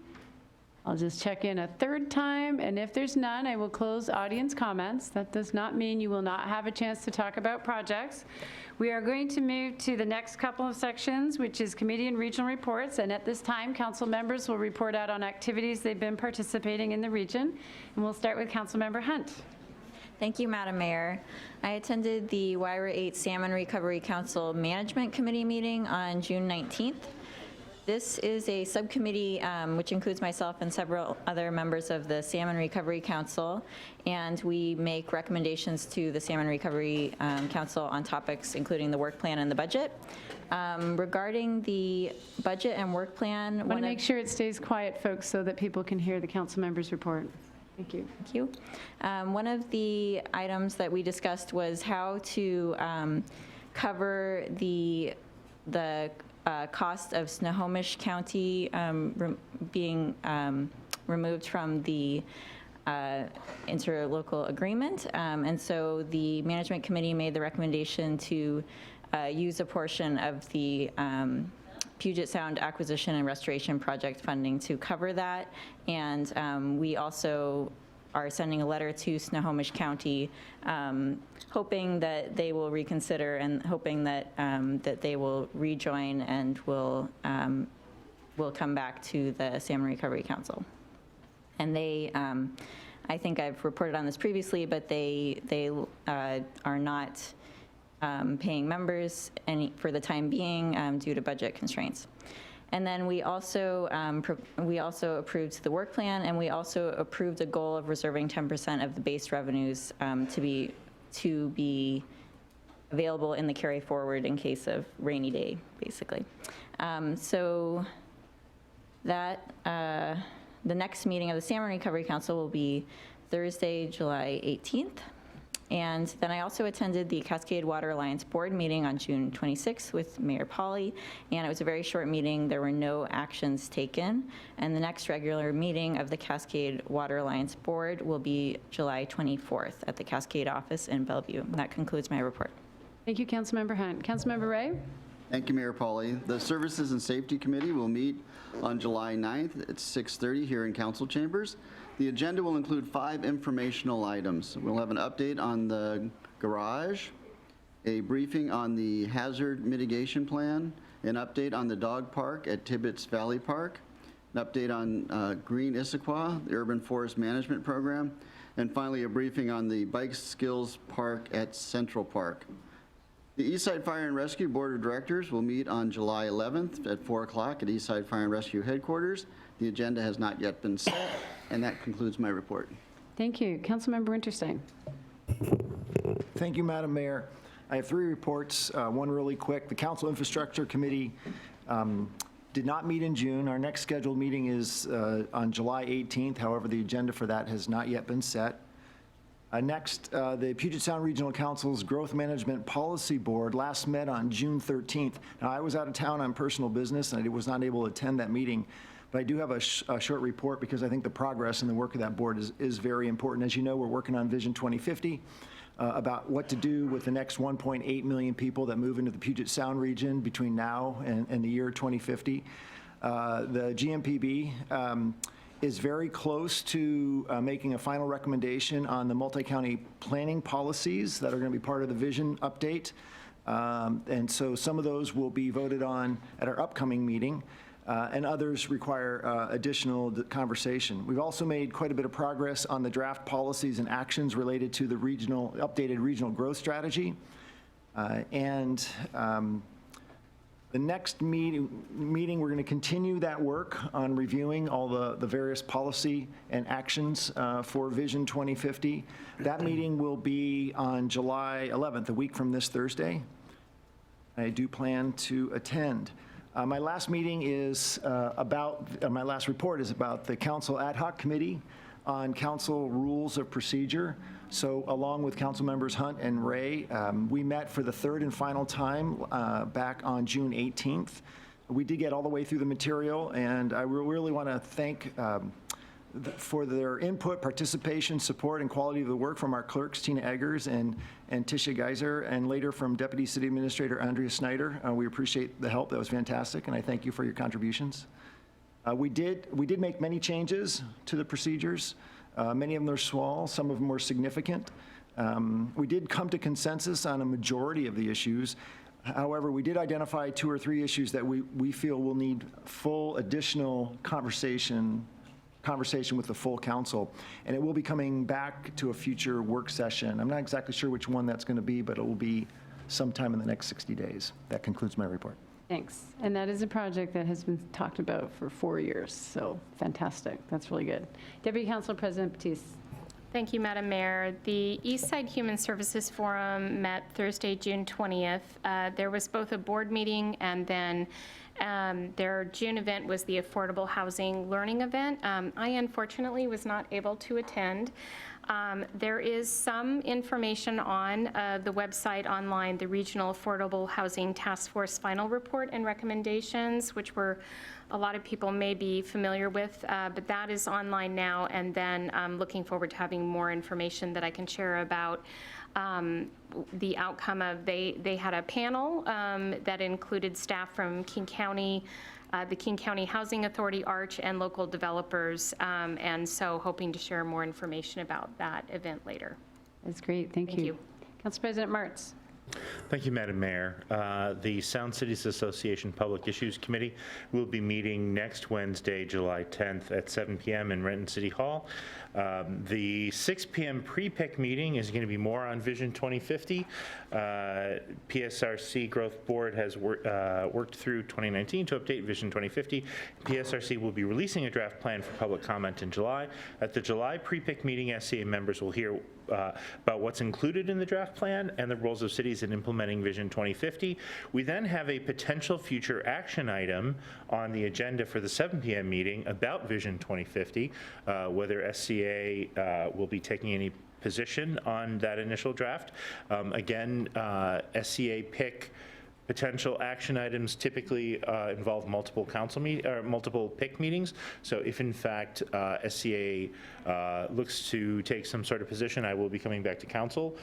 I'll just check in a third time, and if there's none, I will close audience comments. That does not mean you will not have a chance to talk about projects. We are going to move to the next couple of sections, which is committee and regional reports, and at this time, council members will report out on activities they've been participating in the region, and we'll start with Councilmember Hunt. Thank you, Madam Mayor. I attended the Wyra 8 Salmon Recovery Council Management Committee meeting on June 19th. This is a subcommittee which includes myself and several other members of the Salmon Recovery Council, and we make recommendations to the Salmon Recovery Council on topics including the work plan and the budget. Regarding the budget and work plan, I want to make sure it stays quiet, folks, so that people can hear the council members' report. Thank you. Thank you. One of the items that we discussed was how to cover the cost of Snohomish County being removed from the interlocal agreement. And so the management committee made the recommendation to use a portion of the Puget Sound Acquisition and Restoration Project funding to cover that. And we also are sending a letter to Snohomish County, hoping that they will reconsider and hoping that that they will rejoin and will come back to the Salmon Recovery Council. And they, I think I've reported on this previously, but they are not paying members for the time being due to budget constraints. And then we also approved the work plan, and we also approved a goal of reserving 10% of the base revenues to be available in the carry forward in case of rainy day, basically. So that the next meeting of the Salmon Recovery Council will be Thursday, July 18th. And then I also attended the Cascade Water Alliance Board meeting on June 26th with Mayor Pauly, and it was a very short meeting. There were no actions taken, and the next regular meeting of the Cascade Water Alliance Board will be July 24th at the Cascade office in Bellevue. And that concludes my report. Thank you, Councilmember Hunt. Councilmember Ray? Thank you, Mayor Pauly. The Services and Safety Committee will meet on July 9th at 6:30 here in council chambers. The agenda will include 5 informational items. We'll have an update on the garage, a briefing on the hazard mitigation plan, an update on the dog park at Tibbetts Valley Park, an update on Green Issaquah, the Urban Forest Management Program, and finally a briefing on the Bike Skills Park at Central Park. The Eastside Fire and Rescue Board of Directors will meet on July 11th at 4 o'clock at Eastside Fire and Rescue Headquarters. The agenda has not yet been set, and that concludes my report. Thank you. Councilmember Winterstein. Thank you, Madam Mayor. I have 3 reports, one really quick. The Council Infrastructure Committee did not meet in June. Our next scheduled meeting is on July 18th. However, the agenda for that has not yet been set. Next, the Puget Sound Regional Council's Growth Management Policy Board last met on June 13th. Now, I was out of town on personal business, and I was not able to attend that meeting. But I do have a short report because I think the progress and the work of that board is very important. As you know, we're working on Vision 2050 about what to do with the next 1.8 million people that move into the Puget Sound region between now and the year 2050. The GMPB is very close to making a final recommendation on the multi-county planning policies that are going to be part of the vision update. And so some of those will be voted on at our upcoming meeting. And others require additional conversation. We've also made quite a bit of progress on the draft policies and actions related to the updated regional growth strategy. The next meeting, we're going to continue that work on reviewing all the various policy and actions for Vision 2050. That meeting will be on July 11th, a week from this Thursday. I do plan to attend. My last meeting is my last report is about the Council Ad Hoc Committee on Council Rules of Procedure. So along with Council members Hunt and Ray, we met for the 3rd and final time back on June 18th. We did get all the way through the material, and I really want to thank for their input, participation, support, and quality of the work from our clerks, Tina Eggers and Tisha Geiser, and later from Deputy City Administrator Andrea Snyder. We appreciate the help. That was fantastic, and I thank you for your contributions. We did make many changes to the procedures. Many of them are small, some of them were significant. We did come to consensus on a majority of the issues. However, we did identify 2 or 3 issues that we feel will need full additional conversation with the full council, and it will be coming back to a future work session. I'm not exactly sure which one that's going to be, but it will be sometime in the next 60 days. That concludes my report. Thanks. And that is a project that has been talked about for 4 years, so fantastic. That's really good. Deputy Council President Batiste. Thank you, Madam Mayor. The Eastside Human Services Forum met Thursday, June 20th. There was both a board meeting and then their June event was the Affordable Housing Learning event. I unfortunately was not able to attend. There is some information on the website online, the Regional Affordable Housing Task Force final report and recommendations, which a lot of people may be familiar with, but that is online now, and then I'm looking forward to having more information that I can share about the outcome of, they had a panel that included staff from King County, the King County Housing Authority, Arch, and local developers, and so hoping to share more information about that event later. That's great. Thank you. Council President Martz. Thank you, Madam Mayor. The Sound Cities Association Public Issues Committee will be meeting next Wednesday, July 10th at 7 p.m. in Renton City Hall. The 6 p.m. pre-pick meeting is going to be more on Vision 2050. PSRC Growth Board has worked through 2019 to update Vision 2050. PSRC will be releasing a draft plan for public comment in July. At the July pre-pick meeting, SCA members will hear about what's included in the draft plan and the roles of cities in implementing Vision 2050. We then have a potential future action item on the agenda for the 7 p.m. meeting about Vision 2050, whether SCA will be taking any position on that initial draft. Again, SCA pick Potential action items typically involve multiple multiple PIC meetings. So if in fact SCA looks to take some sort of position, I will be coming back to council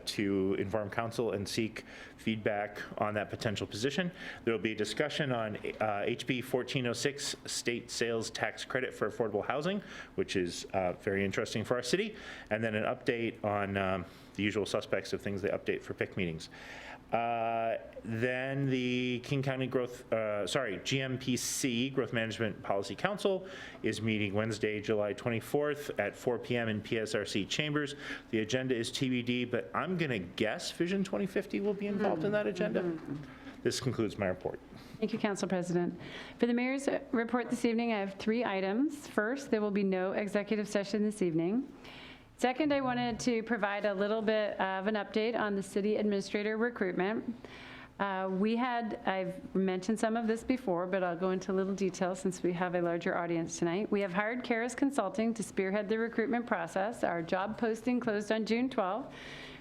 to inform council and seek feedback on that potential position. There will be a discussion on HB 1406, state sales tax credit for affordable housing, which is very interesting for our city, and then an update on the usual suspects of things they update for PIC meetings. Then the King County GMPC, Growth Management Policy Council, is meeting Wednesday, July 24th at 4 p.m. in PSRC chambers. The agenda is TBD, but I'm going to guess Vision 2050 will be involved in that agenda. This concludes my report. Thank you, Council President. For the mayor's report this evening, I have 3 items. First, there will be no executive session this evening. Second, I wanted to provide a little bit of an update on the city administrator recruitment. I've mentioned some of this before, but I'll go into a little detail since we have a larger audience tonight. We have hired Karis Consulting to spearhead the recruitment process. Our job posting closed on June 12th.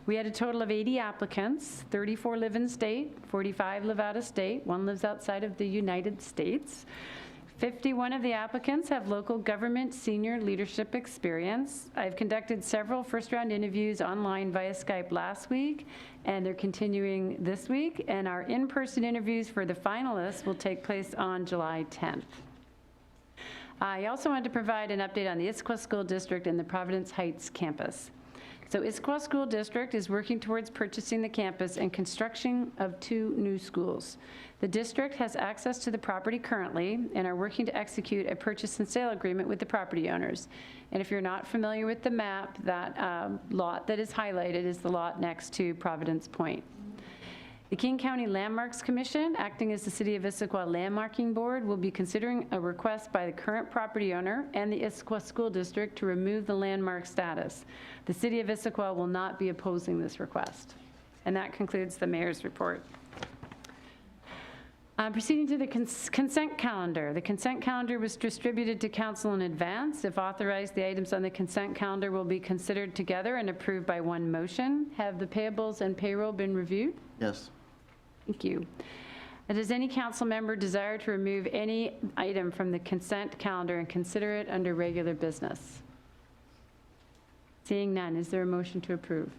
We had a total of 80 applicants, 34 live in state, 45 live out of state, 1 lives outside of the United States. 51 of the applicants have local government senior leadership experience. I've conducted several first-round interviews online via Skype last week, and they're continuing this week, and our in-person interviews for the finalists will take place on July 10th. I also wanted to provide an update on the Issaquah School District and the Providence Heights campus. So Issaquah School District is working towards purchasing the campus and construction of 2 new schools. The district has access to the property currently and are working to execute a purchase and sale agreement with the property owners. And if you're not familiar with the map, that lot that is highlighted is the lot next to Providence Point. The King County Landmarks Commission, acting as the City of Issaquah Landmarking Board, will be considering a request by the current property owner and the Issaquah School District to remove the landmark status. The City of Issaquah will not be opposing this request. And that concludes the mayor's report. Proceeding to the consent calendar. The consent calendar was distributed to council in advance. If authorized, the items on the consent calendar will be considered together and approved by one motion. Have the payables and payroll been reviewed? Yes. Thank you. Does any council member desire to remove any item from the consent calendar and consider it under regular business? Seeing none, is there a motion to approve?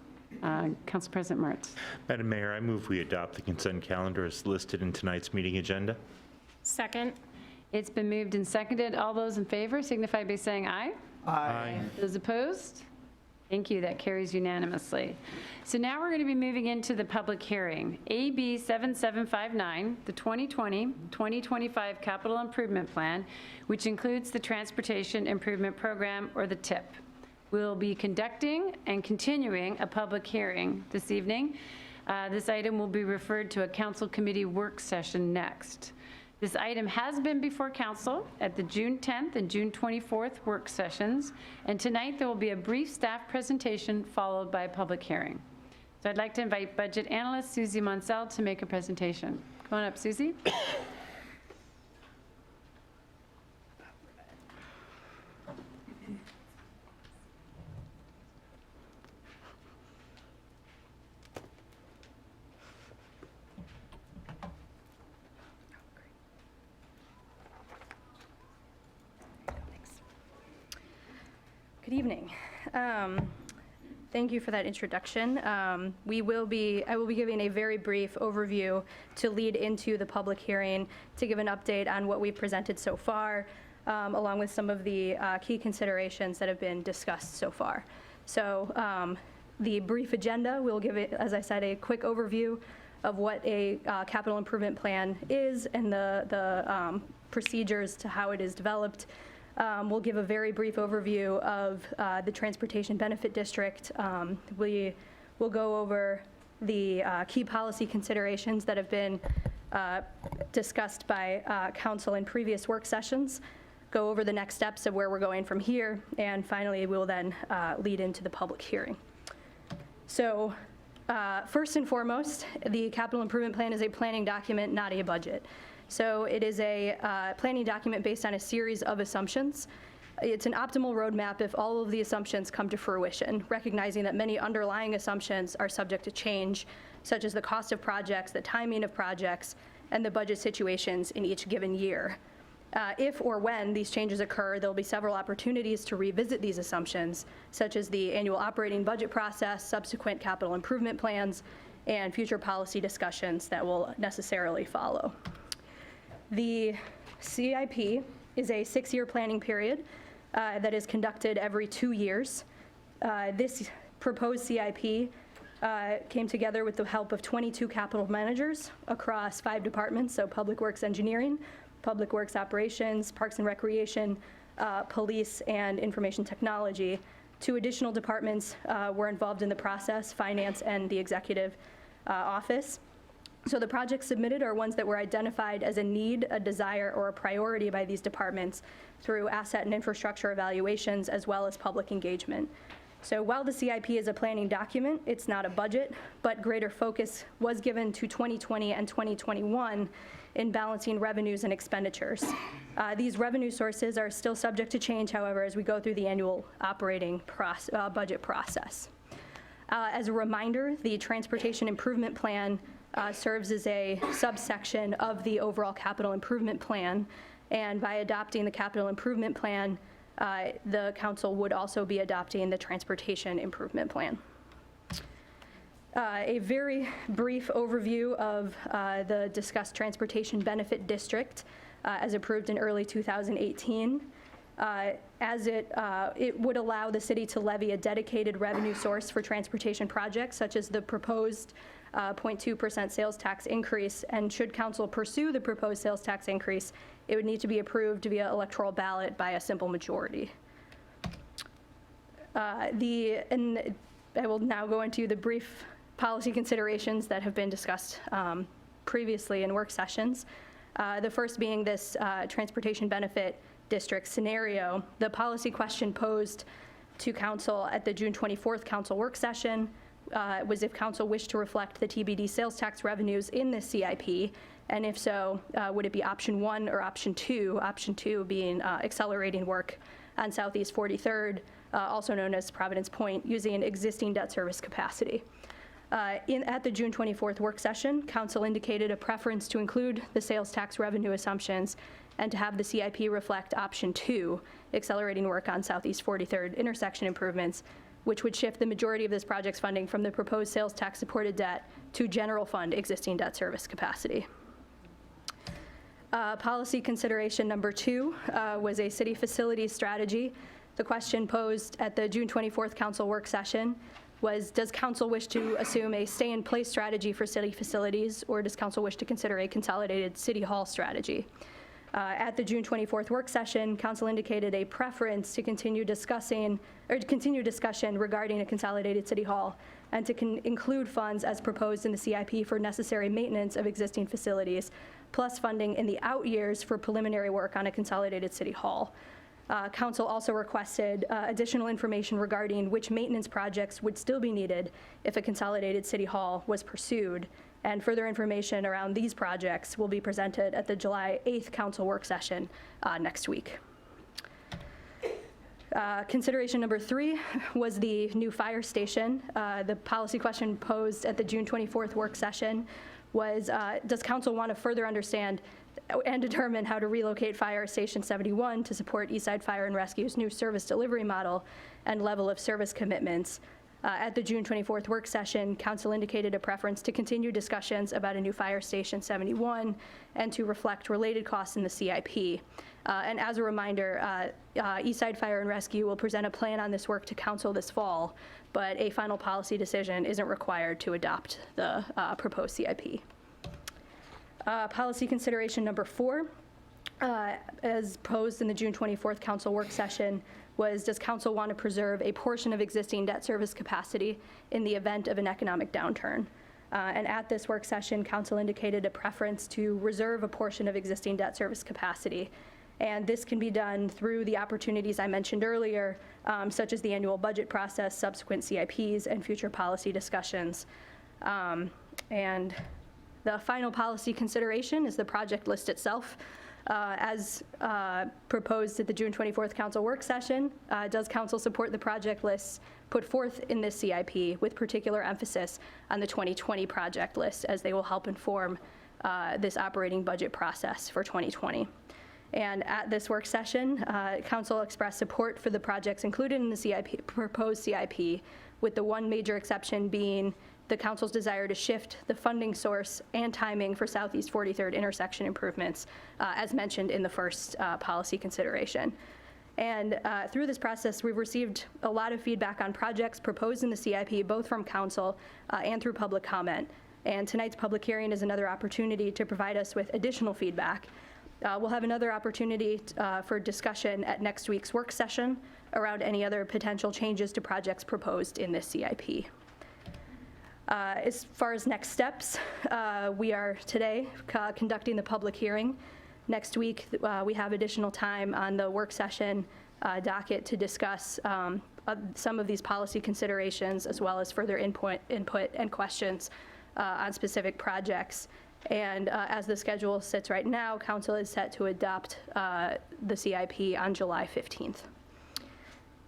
Council President Martz. Madam Mayor, I move we adopt the consent calendar as listed in tonight's meeting agenda. Second. It's been moved and seconded. All those in favor signify by saying aye. Aye. Those opposed? Thank you. That carries unanimously. So now we're going to be moving into the public hearing. AB 7759, the 2020-2025 Capital Improvement Plan, which includes the Transportation Improvement Program, or the TIP. We'll be conducting and continuing a public hearing this evening. This item will be referred to a council committee work session next. This item has been before council at the June 10th and June 24th work sessions, and tonight there will be a brief staff presentation followed by a public hearing. So I'd like to invite budget analyst Susie Monsell to make a presentation. Come on up, Susie. Good evening. Thank you for that introduction. I will be giving a very brief overview to lead into the public hearing to give an update on what we've presented so far, along with some of the key considerations that have been discussed so far. So the brief agenda, we'll give it, as I said, a quick overview of what a capital improvement plan is and the procedures to how it is developed. We'll give a very brief overview of the Transportation Benefit District. We will go over the key policy considerations that have been discussed by council in previous work sessions, go over the next steps of where we're going from here, and finally we'll then lead into the public hearing. So first and foremost, the capital improvement plan is a planning document, not a budget. So it is a planning document based on a series of assumptions. It's an optimal roadmap if all of the assumptions come to fruition, recognizing that many underlying assumptions are subject to change such as the cost of projects, the timing of projects, and the budget situations in each given year. If or when these changes occur, there'll be several opportunities to revisit these assumptions, such as the annual operating budget process, subsequent capital improvement plans, and future policy discussions that will necessarily follow. The CIP is a 6-year planning period that is conducted every 2 years. This proposed CIP came together with the help of 22 capital managers across 5 departments, so Public Works Engineering, Public Works Operations, Parks and Recreation, Police, and Information Technology. 2 additional departments were involved in the process, Finance and the Executive Office. So the projects submitted are ones that were identified as a need, a desire, or a priority by these departments through asset and infrastructure evaluations, as well as public engagement. So while the CIP is a planning document, it's not a budget, but greater focus was given to 2020 and 2021 in balancing revenues and expenditures. These revenue sources are still subject to change, however, as we go through the annual operating budget process. As a reminder, the Transportation Improvement Plan serves as a subsection of the overall capital improvement plan, and by adopting the capital improvement plan, the council would also be adopting the Transportation Improvement Plan. A very brief overview of the discussed Transportation Benefit District as approved in early 2018. As it would allow the city to levy a dedicated revenue source for transportation projects, such as the proposed 0.2% sales tax increase, and should council pursue the proposed sales tax increase, it would need to be approved via electoral ballot by a simple majority. And I will now go into the brief policy considerations that have been discussed previously in work sessions. The first being this transportation benefit district scenario. The policy question posed to council at the June 24th council work session was if council wished to reflect the TBD sales tax revenues in the CIP, and if so, would it be option 1 or option 2? Option 2 being accelerating work on Southeast 43rd, also known as Providence Point, using existing debt service capacity. At the June 24th work session, council indicated a preference to include the sales tax revenue assumptions and to have the CIP reflect option 2, accelerating work on Southeast 43rd intersection improvements, which would shift the majority of this project's funding from the proposed sales tax supported debt to general fund existing debt service capacity. Policy consideration number 2 was a city facilities strategy. The question posed at the June 24th council work session was, does council wish to assume a stay-in-place strategy for city facilities, or does council wish to consider a consolidated city hall strategy? At the June 24th work session, council indicated a preference to continue discussion regarding a consolidated city hall and to include funds as proposed in the CIP for necessary maintenance of existing facilities, plus funding in the out years for preliminary work on a consolidated city hall. Council also requested additional information regarding which maintenance projects would still be needed if a consolidated city hall was pursued, and further information around these projects will be presented at the July 8th council work session next week. Consideration number 3 was the new fire station. The policy question posed at the June 24th work session was, does council want to further understand and determine how to relocate Fire Station 71 to support Eastside Fire and Rescue's new service delivery model and level of service commitments? At the June 24th work session, council indicated a preference to continue discussions about a new Fire Station 71 and to reflect related costs in the CIP. And as a reminder, Eastside Fire and Rescue will present a plan on this work to council this fall, but a final policy decision isn't required to adopt the proposed CIP. Policy consideration number 4, as posed in the June 24th council work session, was, does council want to preserve a portion of existing debt service capacity in the event of an economic downturn? And at this work session, council indicated a preference to reserve a portion of existing debt service capacity. And this can be done through the opportunities I mentioned earlier, such as the annual budget process, subsequent CIPs, and future policy discussions. And the final policy consideration is the project list itself. As proposed at the June 24th council work session, does council support the project lists put forth in this CIP with particular emphasis on the 2020 project list, as they will help inform this operating budget process for 2020. And at this work session, council expressed support for the projects included in the CIP, proposed CIP, with the one major exception being the council's desire to shift the funding source and timing for Southeast 43rd intersection improvements, as mentioned in the first policy consideration. And through this process, we've received a lot of feedback on projects proposed in the CIP, both from council and through public comment. And tonight's public hearing is another opportunity to provide us with additional feedback. We'll have another opportunity for discussion at next week's work session around any other potential changes to projects proposed in this CIP. As far as next steps, we are today conducting the public hearing. Next week, we have additional time on the work session docket to discuss some of these policy considerations, as well as further input and questions on specific projects. And as the schedule sits right now, council is set to adopt the CIP on July 15th.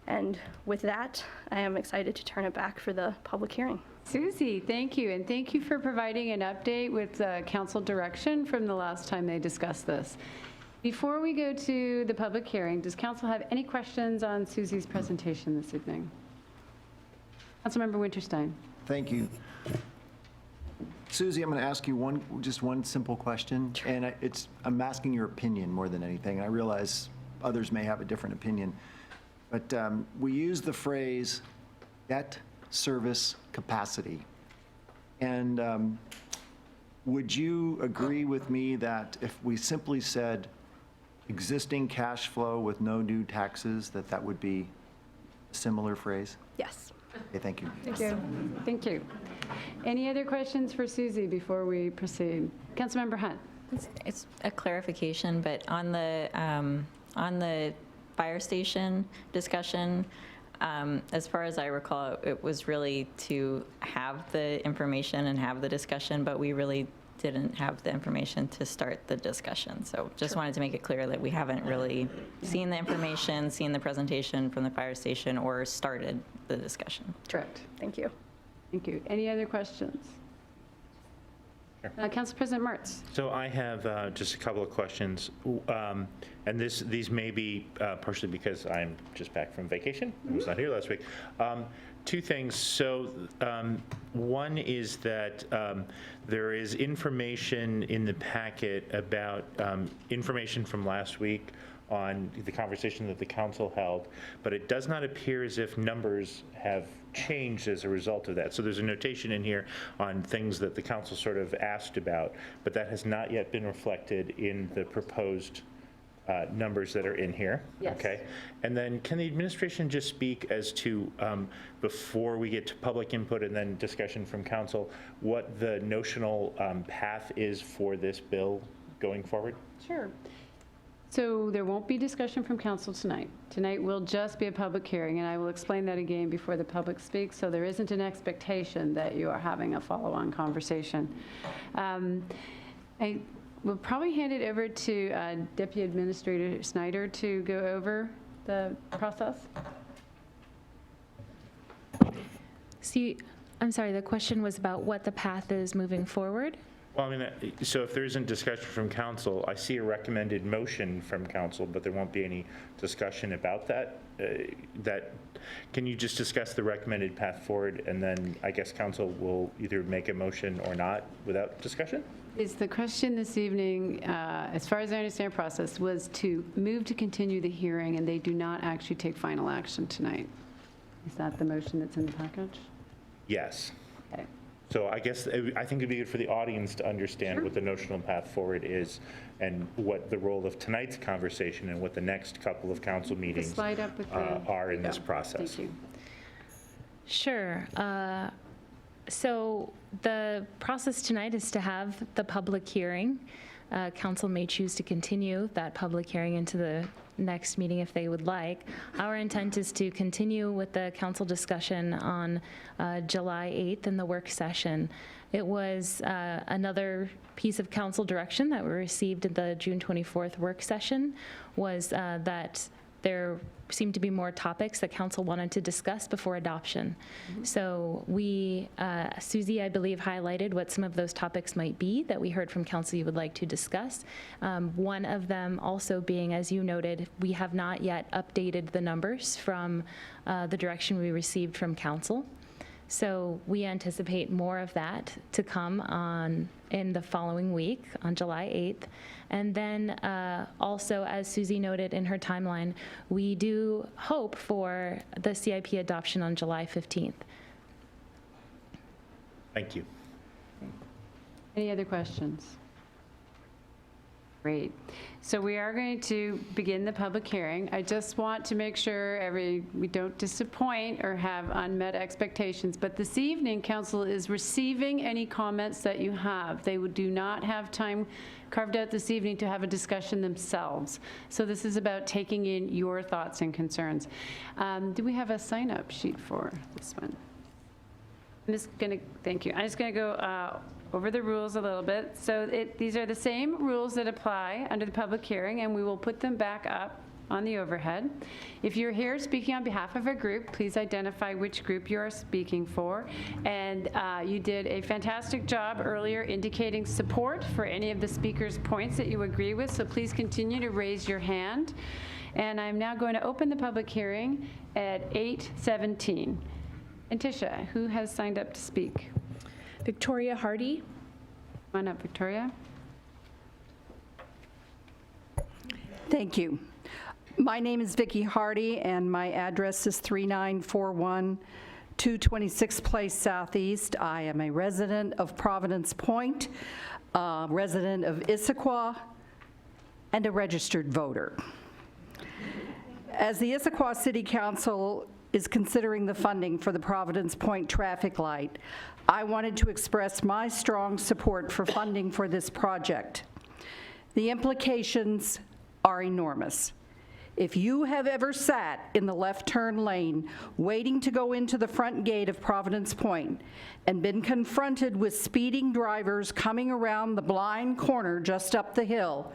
And with that, I am excited to turn it back for the public hearing. Susie, thank you, and thank you for providing an update with council direction from the last time they discussed this. Before we go to the public hearing, does council have any questions on Susie's presentation this evening? Councilmember Winterstein. Thank you. Susie, I'm going to ask you just one simple question, and I'm asking your opinion more than anything. I realize others may have a different opinion, but we use the phrase debt service capacity. And would you agree with me that if we simply said existing cash flow with no new taxes, that would be a similar phrase? Yes. Okay, thank you. Thank you. Thank you. Any other questions for Susie before we proceed? Councilmember Hunt. It's a clarification, but on the fire station discussion, as far as I recall, it was really to have the information and have the discussion, but we really didn't have the information to start the discussion. So just wanted to make it clear that we haven't really seen the information, seen the presentation from the fire station, or started the discussion. Correct. Thank you. Thank you. Any other questions? Council President Mertz. So I have just a couple of questions, and these may be partially because I'm just back from vacation. I was not here last week. Two things. So one is that there is information in the packet about information from last week on the conversation that the council held, but it does not appear as if numbers have changed as a result of that. So there's a notation in here on things that the council sort of asked about, but that has not yet been reflected in the proposed numbers that are in here. Yes. Okay. And then can the administration just speak as to, before we get to public input and then discussion from council, what the notional path is for this bill going forward? Sure. So there won't be discussion from council tonight. Tonight will just be a public hearing, and I will explain that again before the public speaks, so there isn't an expectation that you are having a follow-on conversation. I will probably hand it over to Deputy Administrator Snyder to go over the process. See, I'm sorry, the question was about what the path is moving forward? Well, I mean, so if there isn't discussion from council, I see a recommended motion from council, but there won't be any discussion about that. Can you just discuss the recommended path forward, and then I guess council will either make a motion or not without discussion? Is the question this evening, as far as I understand the process, was to move to continue the hearing, and they do not actually take final action tonight? Is that the motion that's in the package? Yes. Okay. So I guess, I think it'd be good for the audience to understand what the notional path forward is and what the role of tonight's conversation and what the next couple of council meetings slide up with are in this process. Thank you. Sure. So the process tonight is to have the public hearing. council may choose to continue that public hearing into the next meeting if they would like. Our intent is to continue with the council discussion on July 8th in the work session. It was another piece of council direction that we received at the June 24th work session was that there seemed to be more topics that council wanted to discuss before adoption. So we, Susie, I believe, highlighted what some of those topics might be that we heard from council you would like to discuss. One of them also being, as you noted, we have not yet updated the numbers from the direction we received from council. So we anticipate more of that to come in the following week on July 8th. And then also, as Susie noted in her timeline, we do hope for the CIP adoption on July 15th. Thank you. Any other questions? Great. So we are going to begin the public hearing. I just want to make sure we don't disappoint or have unmet expectations, but this evening, council is receiving any comments that you have. They do not have time carved out this evening to have a discussion themselves. So this is about taking in your thoughts and concerns. Do we have a sign-up sheet for this one? Thank you. I'm just going to go over the rules a little bit. So these are the same rules that apply under the public hearing, and we will put them back up on the overhead. If you're here speaking on behalf of a group, please identify which group you are speaking for. And you did a fantastic job earlier indicating support for any of the speakers' points that you agree with, so please continue to raise your hand. And I'm now going to open the public hearing at 8:17. And Tisha, who has signed up to speak? Victoria Hardy. Come on up, Victoria. Thank you. My name is Vicki Hardy, and my address is 3941 226 Place Southeast. I am a resident of Providence Point, a resident of Issaquah, and a registered voter. As the Issaquah City Council is considering the funding for the Providence Point traffic light, I wanted to express my strong support for funding for this project. The implications are enormous. If you have ever sat in the left turn lane waiting to go into the front gate of Providence Point and been confronted with speeding drivers coming around the blind corner just up the hill,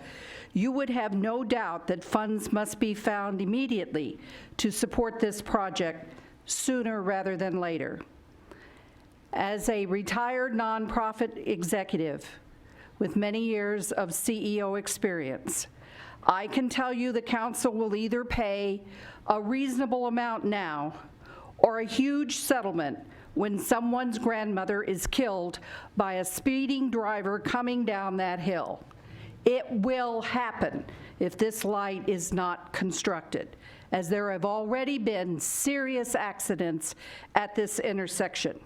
you would have no doubt that funds must be found immediately to support this project sooner rather than later. As a retired nonprofit executive with many years of CEO experience, I can tell you the council will either pay a reasonable amount now or a huge settlement when someone's grandmother is killed by a speeding driver coming down that hill. It will happen if this light is not constructed, as there have already been serious accidents at this intersection.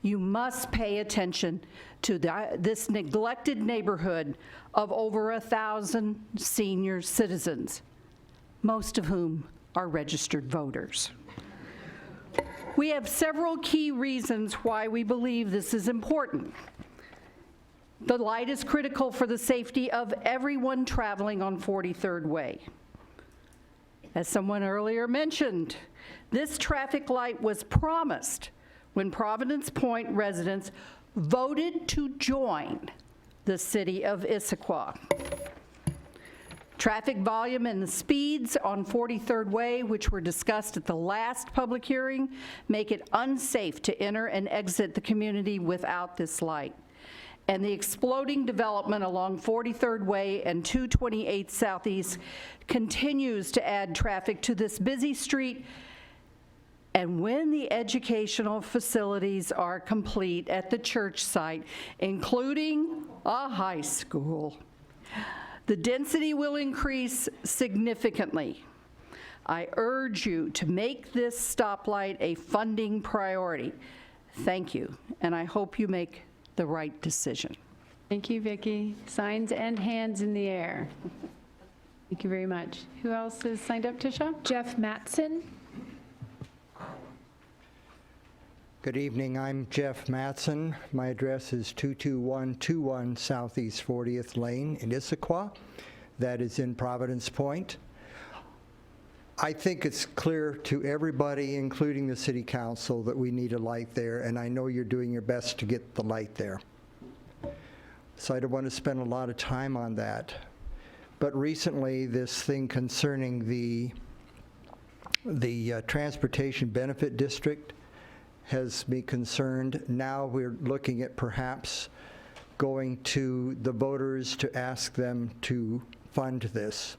You must pay attention to this neglected neighborhood of over 1,000 senior citizens, most of whom are registered voters. We have several key reasons why we believe this is important. The light is critical for the safety of everyone traveling on 43rd Way. As someone earlier mentioned, this traffic light was promised when Providence Point residents voted to join the city of Issaquah. Traffic volume and the speeds on 43rd Way, which were discussed at the last public hearing, make it unsafe to enter and exit the community without this light. And the exploding development along 43rd Way and 228 Southeast continues to add traffic to this busy street. And when the educational facilities are complete at the church site, including a high school, the density will increase significantly. I urge you to make this stoplight a funding priority. Thank you, and I hope you make the right decision. Thank you, Vicki. Signs and hands in the air. Thank you very much. Who else has signed up, Tisha? Jeff Matson. Good evening. I'm Jeff Mattson. My address is 22121 Southeast 40th Lane in Issaquah. That is in Providence Point. I think it's clear to everybody, including the City Council, that we need a light there, and I know you're doing your best to get the light there. So I don't want to spend a lot of time on that. But recently, this thing concerning the Transportation Benefit District has me concerned. Now we're looking at perhaps going to the voters to ask them to fund this.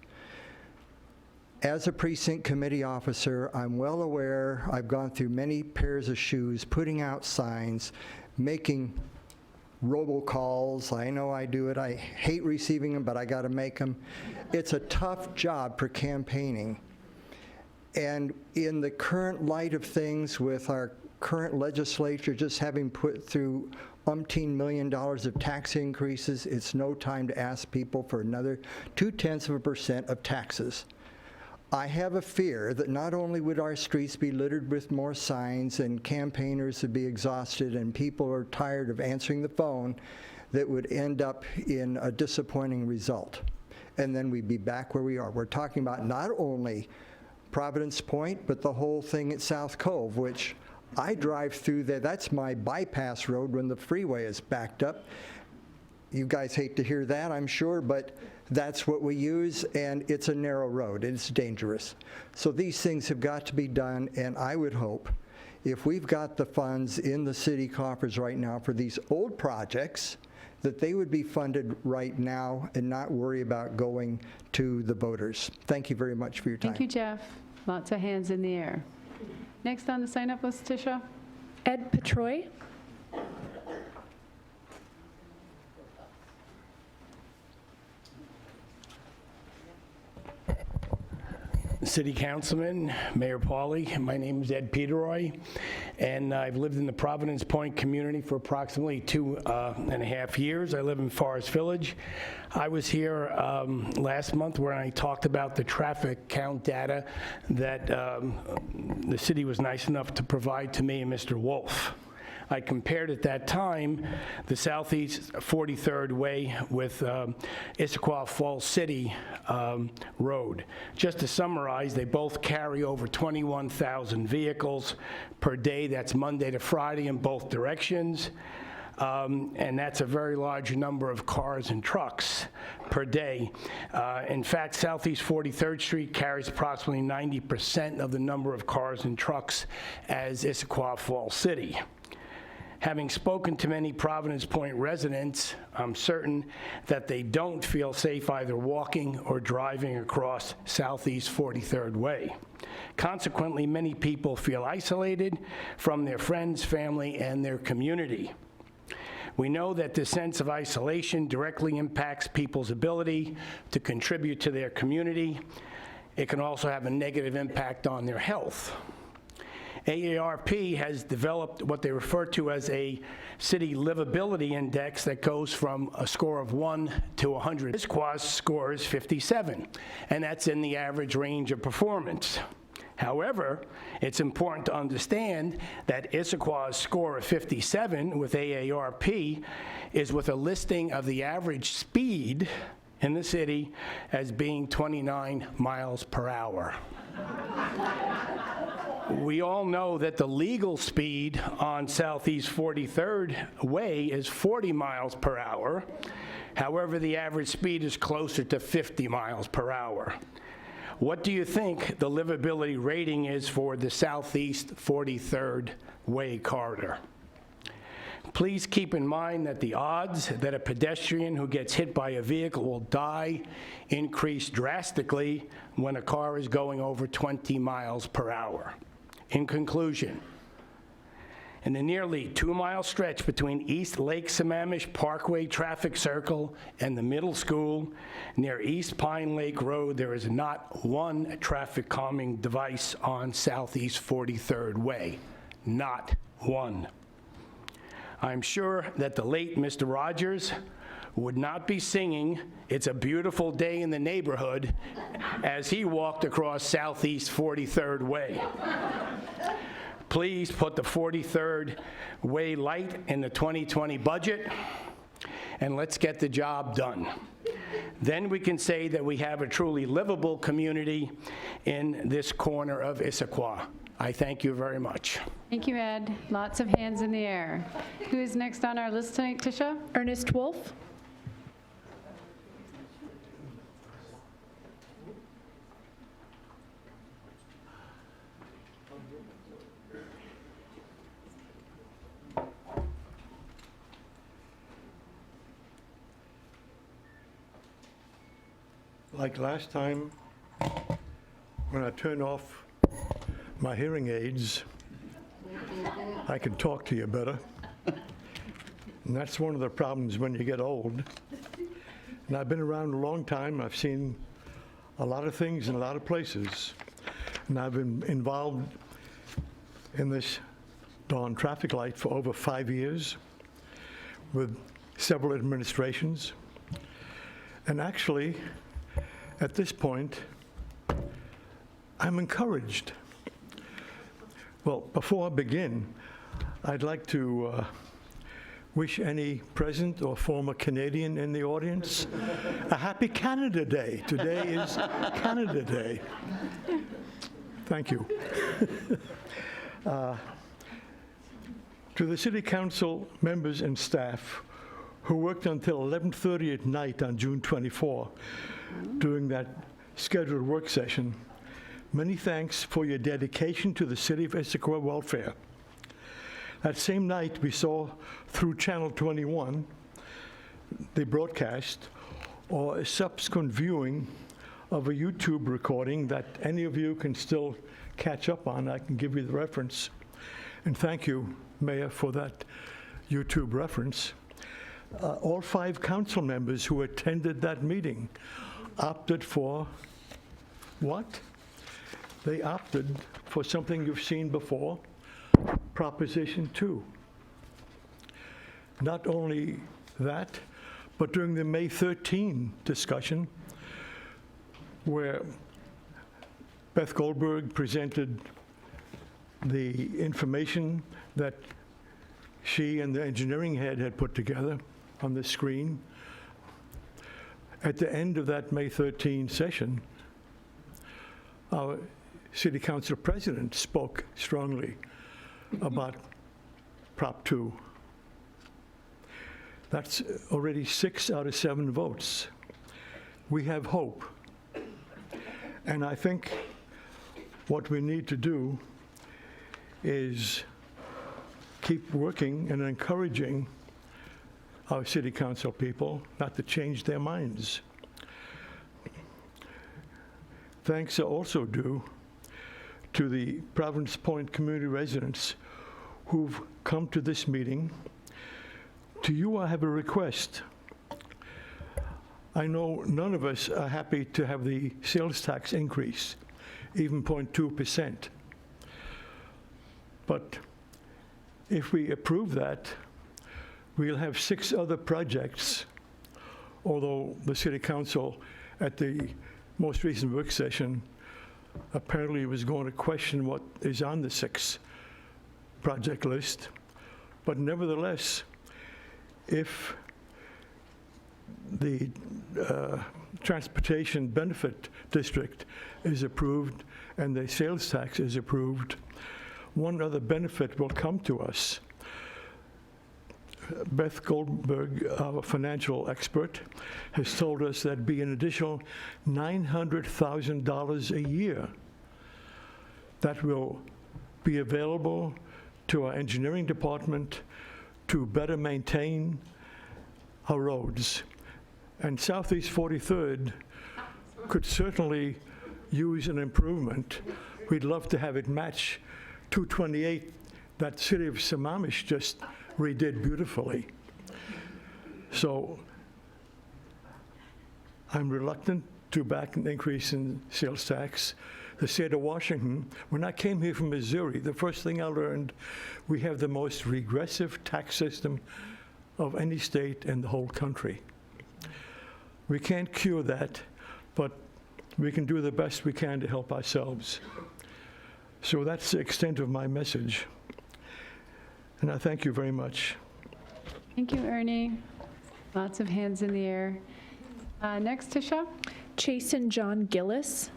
As a precinct committee officer, I'm well aware, I've gone through many pairs of shoes, putting out signs, making robocalls. I know I do it. I hate receiving them, but I got to make them. It's a tough job for campaigning. And in the current light of things, with our current legislature just having put through umpteen $1 million of tax increases, it's no time to ask people for another 0.2% of taxes. I have a fear that not only would our streets be littered with more signs and campaigners would be exhausted and people are tired of answering the phone, that would end up in a disappointing result. And then we'd be back where we are. We're talking about not only Providence Point, but the whole thing at South Cove, which I drive through there. That's my bypass road when the freeway is backed up. You guys hate to hear that, I'm sure, but that's what we use, and it's a narrow road, and it's dangerous. So these things have got to be done, and I would hope if we've got the funds in the city coffers right now for these old projects, that they would be funded right now and not worry about going to the voters. Thank you very much for your time. Thank you, Jeff. Lots of hands in the air. Next on the sign-up list, Tisha. Ed Petroy. City Councilman, Mayor Pauly, my name is Ed Peteroy, and I've lived in the Providence Point community for approximately 2.5 years. I live in Forest Village. I was here last month where I talked about the traffic count data that the city was nice enough to provide to me and Mr. Wolf. I compared at that time the Southeast 43rd Way with Issaquah Falls City Road. Just to summarize, they both carry over 21,000 vehicles per day. That's Monday to Friday in both directions. And that's a very large number of cars and trucks per day. In fact, Southeast 43rd Street carries approximately 90% of the number of cars and trucks as Issaquah Falls City. Having spoken to many Providence Point residents, I'm certain that they don't feel safe either walking or driving across Southeast 43rd Way. Consequently, many people feel isolated from their friends, family, and their community. We know that this sense of isolation directly impacts people's ability to contribute to their community. It can also have a negative impact on their health. AARP has developed what they refer to as a city livability index that goes from a score of 1 to 100. Issaquah's score is 57, and that's in the average range of performance. However, it's important to understand that Issaquah's score of 57 with AARP is with a listing of the average speed in the city as being 29 miles per hour. We all know that the legal speed on Southeast 43rd Way is 40 miles per hour. However, the average speed is closer to 50 miles per hour. What do you think the livability rating is for the Southeast 43rd Way corridor? Please keep in mind that the odds that a pedestrian who gets hit by a vehicle will die increase drastically when a car is going over 20 miles per hour. In conclusion, in the nearly 2-mile stretch between East Lake Sammamish Parkway Traffic Circle and the middle school near East Pine Lake Road, there is not one traffic calming device on Southeast 43rd Way. Not one. I'm sure that the late Mr. Rogers would not be singing "It's a Beautiful Day in the Neighborhood" as he walked across Southeast 43rd Way. please put the 43rd Way light in the 2020 budget, and let's get the job done. Then we can say that we have a truly livable community in this corner of Issaquah. I thank you very much. Thank you, Ed. Lots of hands in the air. Who is next on our list tonight, Tisha? Ernest Wolf. Like last time, when I turned off my hearing aids, I can talk to you better. And that's one of the problems when you get old. And I've been around a long time. I've seen a lot of things in a lot of places. And I've been involved in this darn traffic light for over 5 years with several administrations. And actually, at this point, I'm encouraged. Well, before I begin, I'd like to wish any present or former Canadian in the audience a happy Canada Day. Today is Canada Day. Thank you. To the City Council members and staff who worked until 11:30 at night on June 24 during that scheduled work session, many thanks for your dedication to the City of Issaquah welfare. That same night, we saw through Channel 21 the broadcast or a subsequent viewing of a YouTube recording that any of you can still catch up on. I can give you the reference. And thank you, Mayor, for that YouTube reference. All 5 council members who attended that meeting opted for what? They opted for something you've seen before, Proposition 2. Not only that, but during the May 13 discussion, where Beth Goldberg presented the information that she and the engineering head had put together on the screen, at the end of that May 13 session, our City Council President spoke strongly about Prop 2. That's already 6 out of 7 votes. We have hope. And I think what we need to do is keep working and encouraging our City Council people not to change their minds. Thanks are also due to the Providence Point community residents who've come to this meeting. To you, I have a request. I know none of us are happy to have the sales tax increase, even 0.2%. But if we approve that, we'll have 6 other projects, although the City Council at the most recent work session apparently was going to question what is on the 6 project list. But nevertheless, if the Transportation Benefit District is approved and the sales tax is approved, one other benefit will come to us. Beth Goldberg, our financial expert, has told us that'd be an additional $900,000 a year that will be available to our engineering department to better maintain our roads. And Southeast 43rd could certainly use an improvement. We'd love to have it match 228 that the City of Sammamish just redid beautifully. So I'm reluctant to back an increase in sales tax. The state of Washington, when I came here from Missouri, the first thing I learned, we have the most regressive tax system of any state in the whole country. We can't cure that, but we can do the best we can to help ourselves. So that's the extent of my message. And I thank you very much. Thank you, Ernie. Lots of hands in the air. Next, Tisha. Chasen John Gillis.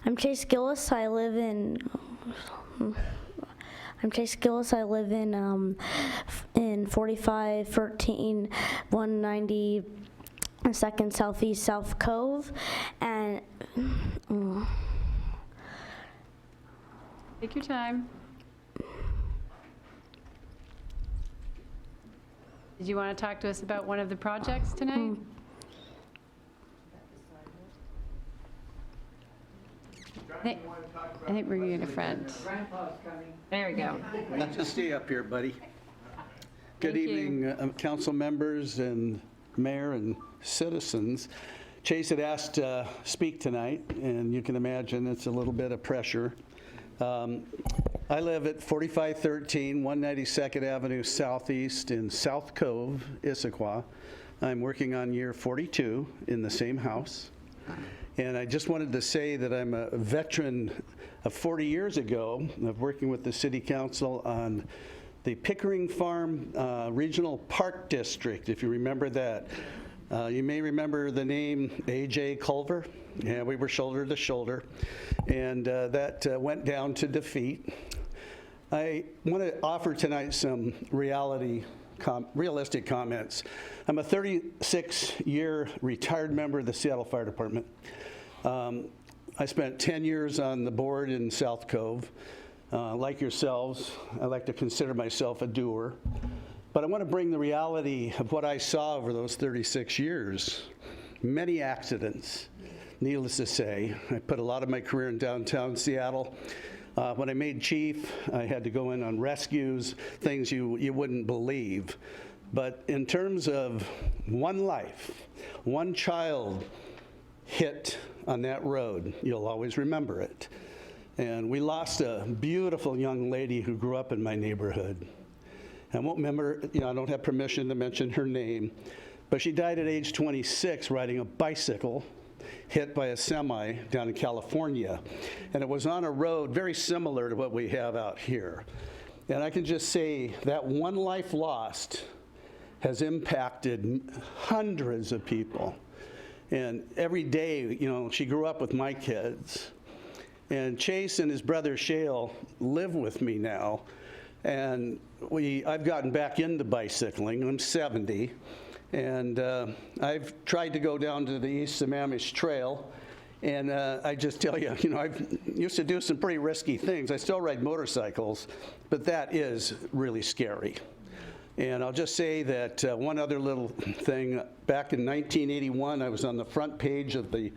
I'm Chase Gillis. I live in. I'm Chase Gillis. I live in 4513 192nd Southeast South Cove, and Take your time. Did you want to talk to us about one of the projects tonight? I think we're going to front. There we go. Just stay up here, buddy. Good Thank you. evening, council members and mayor and citizens. Chase had asked to speak tonight, and you can imagine it's a little bit of pressure. I live at 4513 192nd Avenue Southeast in South Cove, Issaquah. I'm working on year 42 in the same house. And I just wanted to say that I'm a veteran of 40 years ago of working with the city council on the Pickering Farm Regional Park District, if you remember that. You may remember the name A.J. Culver. Yeah, we were shoulder to shoulder. And that went down to defeat. I want to offer tonight some realistic comments. I'm a 36-year retired member of the Seattle Fire Department. I spent 10 years on the board in South Cove. Like yourselves, I like to consider myself a doer. But I want to bring the reality of what I saw over those 36 years. Many accidents, needless to say. I put a lot of my career in downtown Seattle. When I made chief, I had to go in on rescues, things you wouldn't believe. But in terms of one life, one child hit on that road, you'll always remember it. And we lost a beautiful young lady who grew up in my neighborhood. I won't remember, I don't have permission to mention her name, but she died at age 26 riding a bicycle hit by a semi down in California. And it was on a road very similar to what we have out here. And I can just say that one life lost has impacted hundreds of people. And every day, she grew up with my kids. And Chase and his brother Shale live with me now. And I've gotten back into bicycling. I'm 70. And I've tried to go down to the East Sammamish Trail. And I just tell you, I used to do some pretty risky things. I still ride motorcycles, but that is really scary. And I'll just say that one other little thing. Back in 1981, I was on the front page of the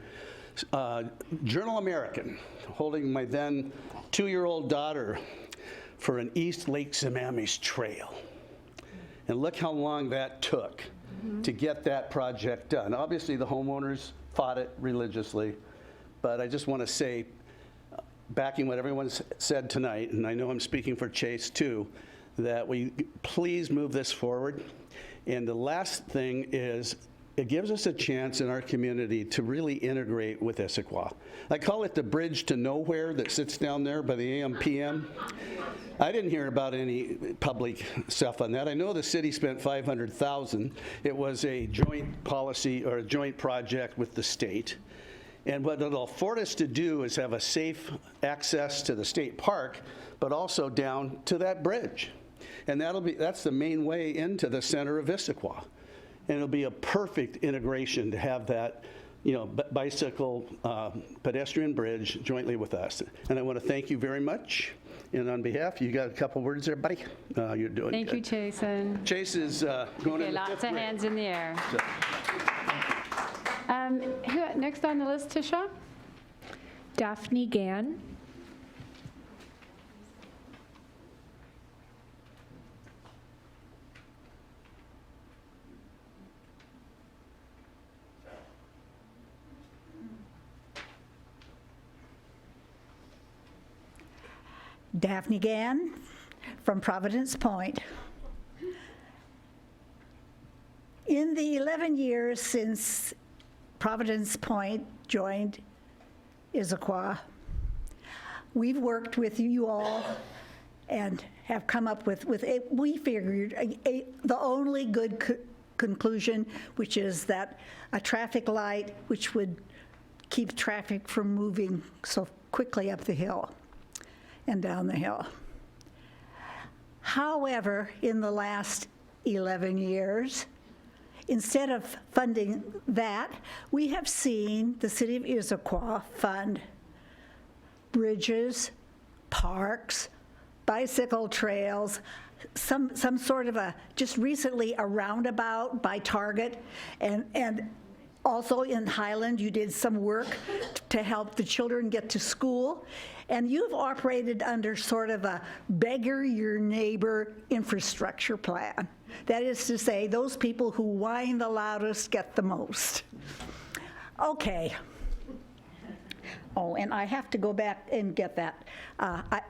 Journal American, holding my then 2-year-old daughter for an East Lake Sammamish Trail. And look how long that took to get that project done. Obviously, the homeowners fought it religiously, but I just want to say, backing what everyone's said tonight, and I know I'm speaking for Chase too, that we please move this forward. And the last thing is, it gives us a chance in our community to really integrate with Issaquah. I call it the bridge to nowhere that sits down there by the AM/PM. I didn't hear about any public stuff on that. I know the city spent $500,000. It was a joint policy or a joint project with the state. And what it'll afford us to do is have a safe access to the state park, but also down to that bridge. And that's the main way into the center of Issaquah. And it'll be a perfect integration to have that, bicycle pedestrian bridge jointly with us. And I want to thank you very much. And on behalf, you got a couple words there, buddy? You're doing Thank good. you, Chasen. Chase is going in the Lots fifth of grade. hands in the air. Next on the list, Tisha? Daphne Gann. Daphne Gann, from Providence Point. In the 11 years since Providence Point joined Issaquah, we've worked with you all and have come up with we figured, the only good conclusion, which is that a traffic light which would keep traffic from moving so quickly up the hill and down the hill. However, in the last 11 years, instead of funding that, we have seen the city of Issaquah fund bridges, parks, bicycle trails, some sort of just recently a roundabout by Target, and also in Highland, you did some work to help the children get to school. And you've operated under sort of a beggar your neighbor infrastructure plan. That is to say, those people who whine the loudest get the most. Okay. Oh, and I have to go back and get that.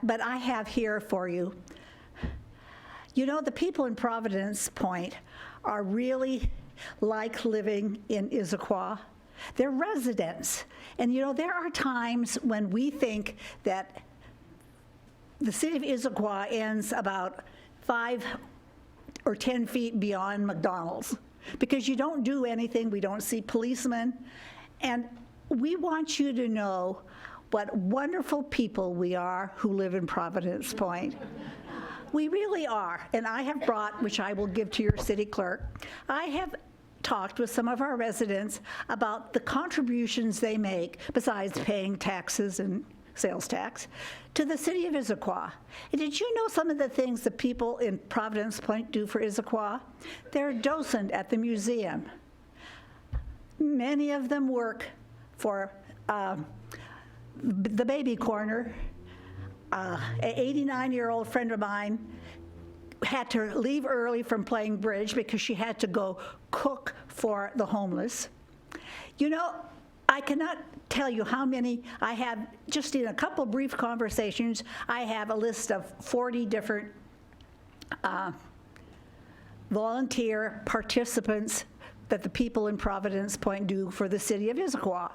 But I have here for you. You know, the people in Providence Point are really like living in Issaquah. They're residents. And you know, there are times when we think that the city of Issaquah ends about 5 or 10 feet beyond McDonald's because you don't do anything. We don't see policemen. And we want you to know what wonderful people we are who live in Providence Point. We really are. And I have brought, which I will give to your city clerk, I have talked with some of our residents about the contributions they make, besides paying taxes and sales tax, to the city of Issaquah. And did you know some of the things the people in Providence Point do for Issaquah? They're a docent at the museum. Many of them work for the baby corner. An 89-year-old friend of mine had to leave early from playing bridge because she had to go cook for the homeless. You know, I cannot tell you how many I have, just in a couple brief conversations, I have a list of 40 different volunteer participants that the people in Providence Point do for the city of Issaquah.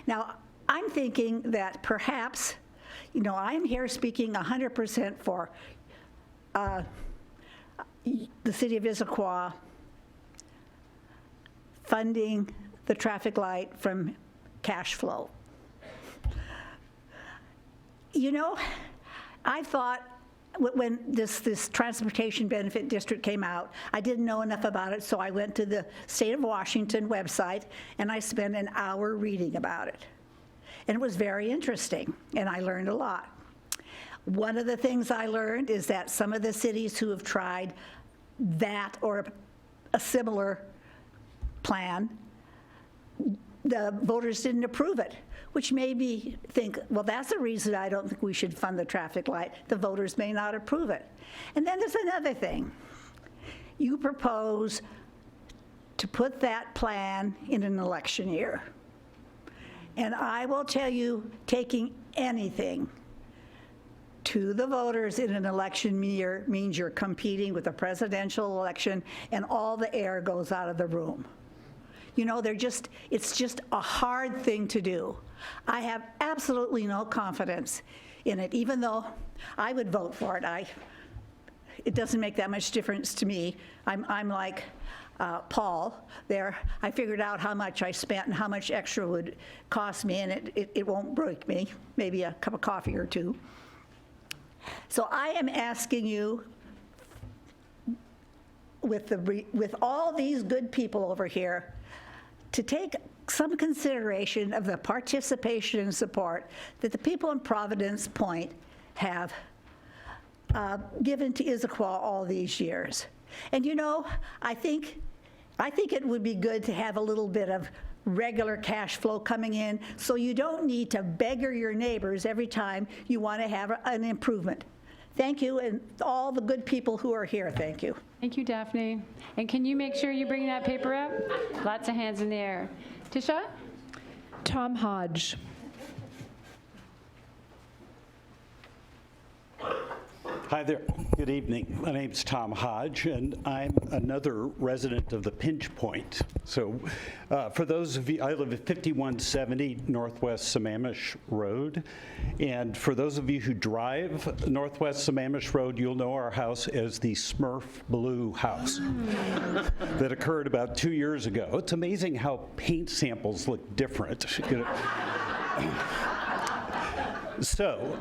Now, I'm thinking that perhaps, you know, I'm here speaking 100% for the city of Issaquah funding the traffic light from cash flow. You know, I thought when this transportation benefit district came out, I didn't know enough about it, so I went to the State of Washington website and I spent an hour reading about it. And it was very interesting, and I learned a lot. One of the things I learned is that some of the cities who have tried that or a similar plan, the voters didn't approve it, which made me think, well, that's a reason I don't think we should fund the traffic light. The voters may not approve it. And then there's another thing. You propose to put that plan in an election year. And I will tell you, taking anything to the voters in an election year means you're competing with a presidential election and all the air goes out of the room. You know, it's just a hard thing to do. I have absolutely no confidence in it, even though I would vote for it. It doesn't make that much difference to me. I'm like Paul there. I figured out how much I spent and how much extra would cost me, and it won't break me, maybe a cup of coffee or two. So I am asking you, with all these good people over here, to take some consideration of the participation and support that the people in Providence Point have given to Issaquah all these years. And you know, I think it would be good to have a little bit of regular cash flow coming in so you don't need to beggar your neighbors every time you want to have an improvement. Thank you, and all the good people who are here, thank you. Thank you, Daphne. And can you make sure you bring that paper up? Lots of hands in the air. Tisha? Tom Hodge. Hi there. Good evening. My name's Tom Hodge, and I'm another resident of the Pinch Point. So for those of you, I live at 5170 Northwest Sammamish Road. And for those of you who drive Northwest Sammamish Road, you'll know our house as the Smurf Blue house that occurred about 2 years ago. It's amazing how paint samples look different. You know. So,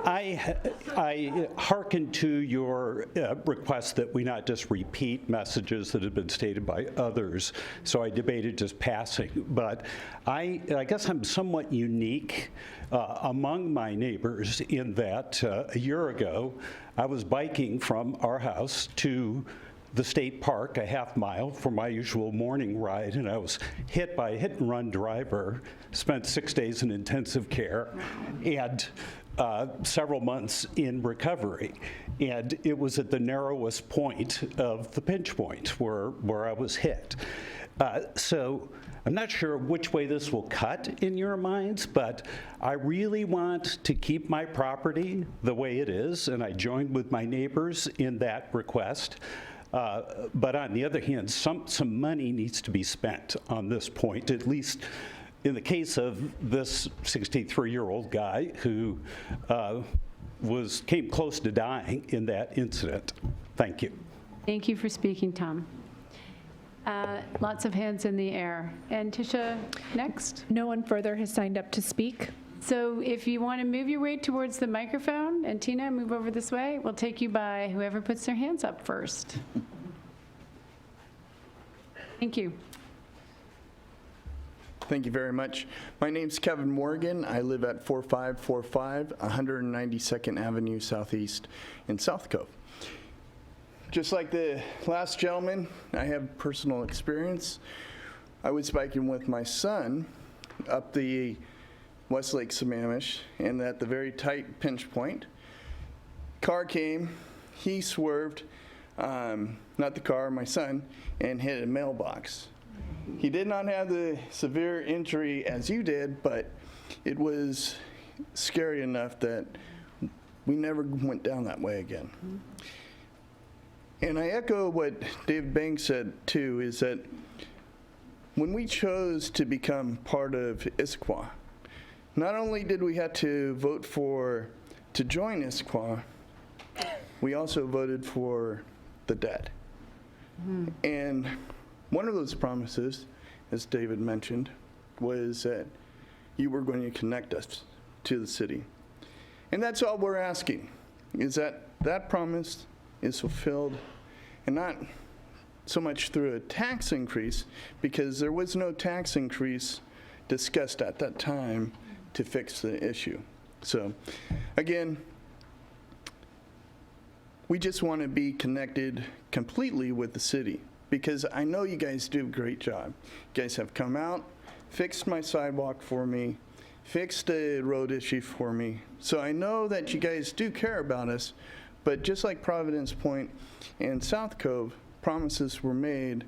I hearken to your request that we not just repeat messages that have been stated by others, so I debated just passing. But I guess I'm somewhat unique among my neighbors in that a year ago, I was biking from our house to the state park, a half mile, for my usual morning ride, and I was hit by a hit-and-run driver, spent 6 days in intensive care, and several months in recovery. And it was at the narrowest point of the pinch point where I was hit. So I'm not sure which way this will cut in your minds, but I really want to keep my property the way it is, and I joined with my neighbors in that request. But on the other hand, some money needs to be spent on this point, at least in the case of this 63-year-old guy who came close to dying in that incident. Thank you. Thank you for speaking, Tom. Lots of hands in the air. And Tisha, next. No one further has signed up to speak. So if you want to move your way towards the microphone, and Tina, move over this way, we'll take you by whoever puts their hands up first. Thank you. Thank you very much. My name's Kevin Morgan. I live at 4545 192nd Avenue Southeast in South Cove. Just like the last gentleman, I have personal experience. I was biking with my son up the Westlake Sammamish, and at the very tight pinch point, car came, he swerved, not the car, my son, and hit a mailbox. He did not have the severe injury as you did, but it was scary enough that we never went down that way again. And I echo what David Banks said too, is that when we chose to become part of Issaquah, not only did we have to vote to join Issaquah, we also voted for the debt. And one of those promises, as David mentioned, was that you were going to connect us to the city. And that's all we're asking, is that that promise is fulfilled, and not so much through a tax increase, because there was no tax increase discussed at that time to fix the issue. So again, we just want to be connected completely with the city, because I know you guys do a great job. You guys have come out, fixed my sidewalk for me, fixed a road issue for me. So I know that you guys do care about us, but just like Providence Point and South Cove, promises were made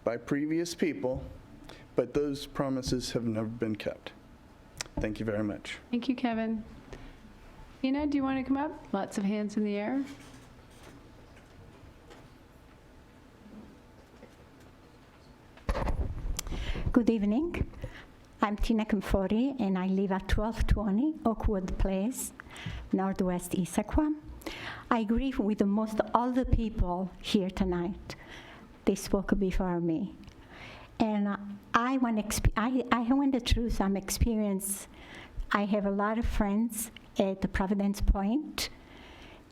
by previous people, but those promises have never been kept. Thank you very much. Thank you, Kevin. Tina, do you want to come up? Lots of hands in the air. Good evening. I'm Tina Camfori, and I live at 1220 Oakwood Place, Northwest Issaquah. I agree with most all the people here tonight. They spoke before me. And I want to through some experience. I have a lot of friends at the Providence Point,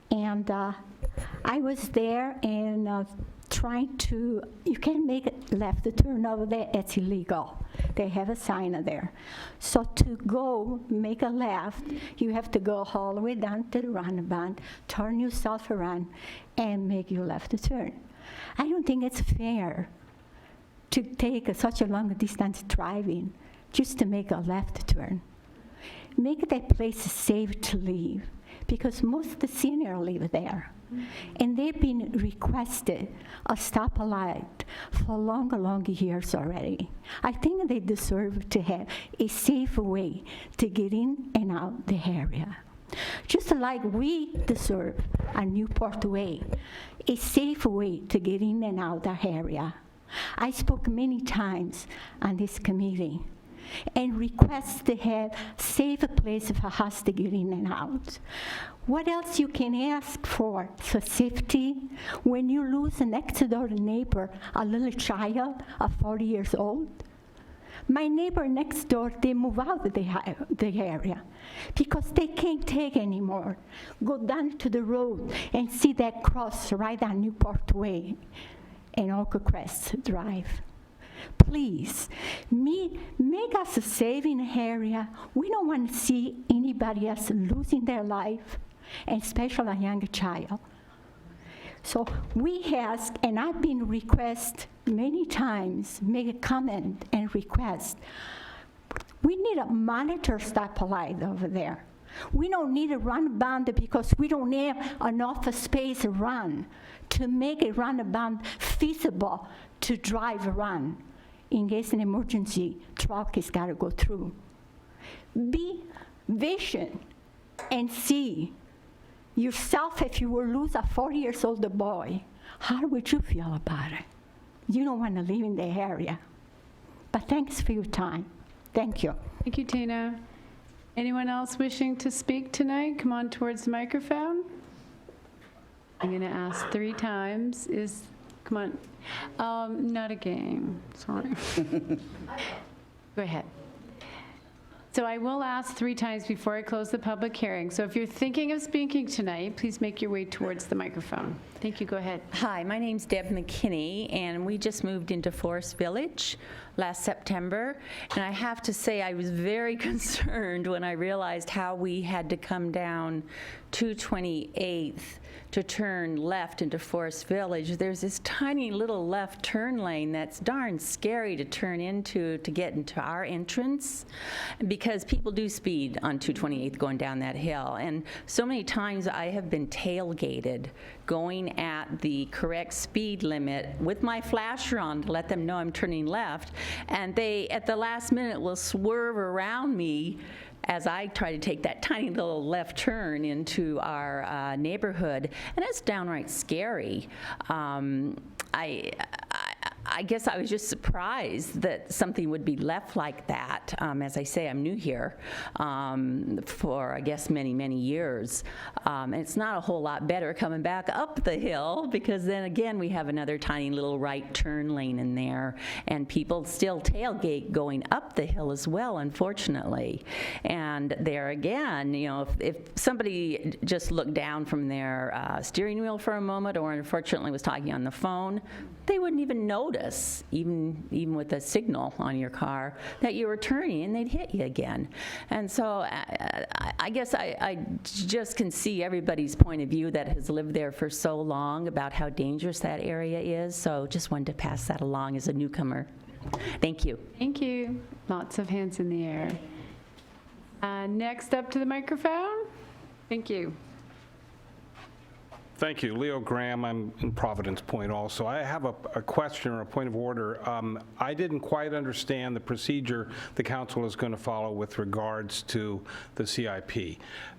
and I was there and trying to, you can't make a left turn over there, it's illegal. They have a sign there. So to go make a left, you have to go all the way down to the roundabout, turn yourself around, and make your left turn. I don't think it's fair to take such a long distance driving just to make a left turn. Make that place safe to live, because most of the seniors live there. And they've been requested a stoplight for long years already. I think they deserve to have a safe way to get in and out the area. Just like we deserve a Newport way, a safe way to get in and out our area. I spoke many times on this committee and request to have safe place for us to get in and out. What else you can ask for? So safety, when you lose a next door neighbor, a little child of 40 years old. My neighbor next door, they move out of the area because they can't take anymore. Go down to the road and see that cross right on Newport Way and Oak Crest Drive. Please, make us a saving area. We don't want to see anybody else losing their life, and especially a young child. So we ask, and I've been requested many times, make a comment and request. We need a monitor stoplight over there. We don't need a runabout because we don't have enough space around to make a runabout feasible to drive around in case an emergency truck has got to go through. Be patient and see yourself if you will lose a 40-year-old boy. How would you feel about it? You don't want to live in the area. But thanks for your time. Thank you. Thank you, Tina. Anyone else wishing to speak tonight? Come on towards the microphone. I'm going to ask 3 times. Come on. Not a game. Sorry. Go ahead. So I will ask 3 times before I close the public hearing. So if you're thinking of speaking tonight, please make your way towards the microphone. Thank you. Go ahead. Hi, my name's Deb McKinney, and we just moved into Forest Village last September. And I have to say I was very concerned when I realized how we had to come down 228th to turn left into Forest Village. There's this tiny little left turn lane that's darn scary to turn into to get into our entrance, because people do speed on 228th going down that hill. And so many times I have been tailgated going at the correct speed limit with my flasher on to let them know I'm turning left, and they at the last minute will swerve around me as I try to take that tiny little left turn into our neighborhood, and it's downright scary. I guess I was just surprised that something would be left like that. As I say, I'm new here for, I guess, many, many years. And it's not a whole lot better coming back up the hill, because then again, we have another tiny little right turn lane in there, and people still tailgate going up the hill as well, unfortunately. And there again, you know, if somebody just looked down from their steering wheel for a moment, or unfortunately was talking on the phone, they wouldn't even notice, even with a signal on your car, that you were turning, and they'd hit you again. And so I guess I just can see everybody's point of view that has lived there for so long about how dangerous that area is. So just wanted to pass that along as a newcomer. Thank you. Thank you. Lots of hands in the air. Next up to the microphone. Thank you. Thank you. Leo Graham, I'm in Providence Point also. I have a question or a point of order. I didn't quite understand the procedure the council is going to follow with regards to the CIP.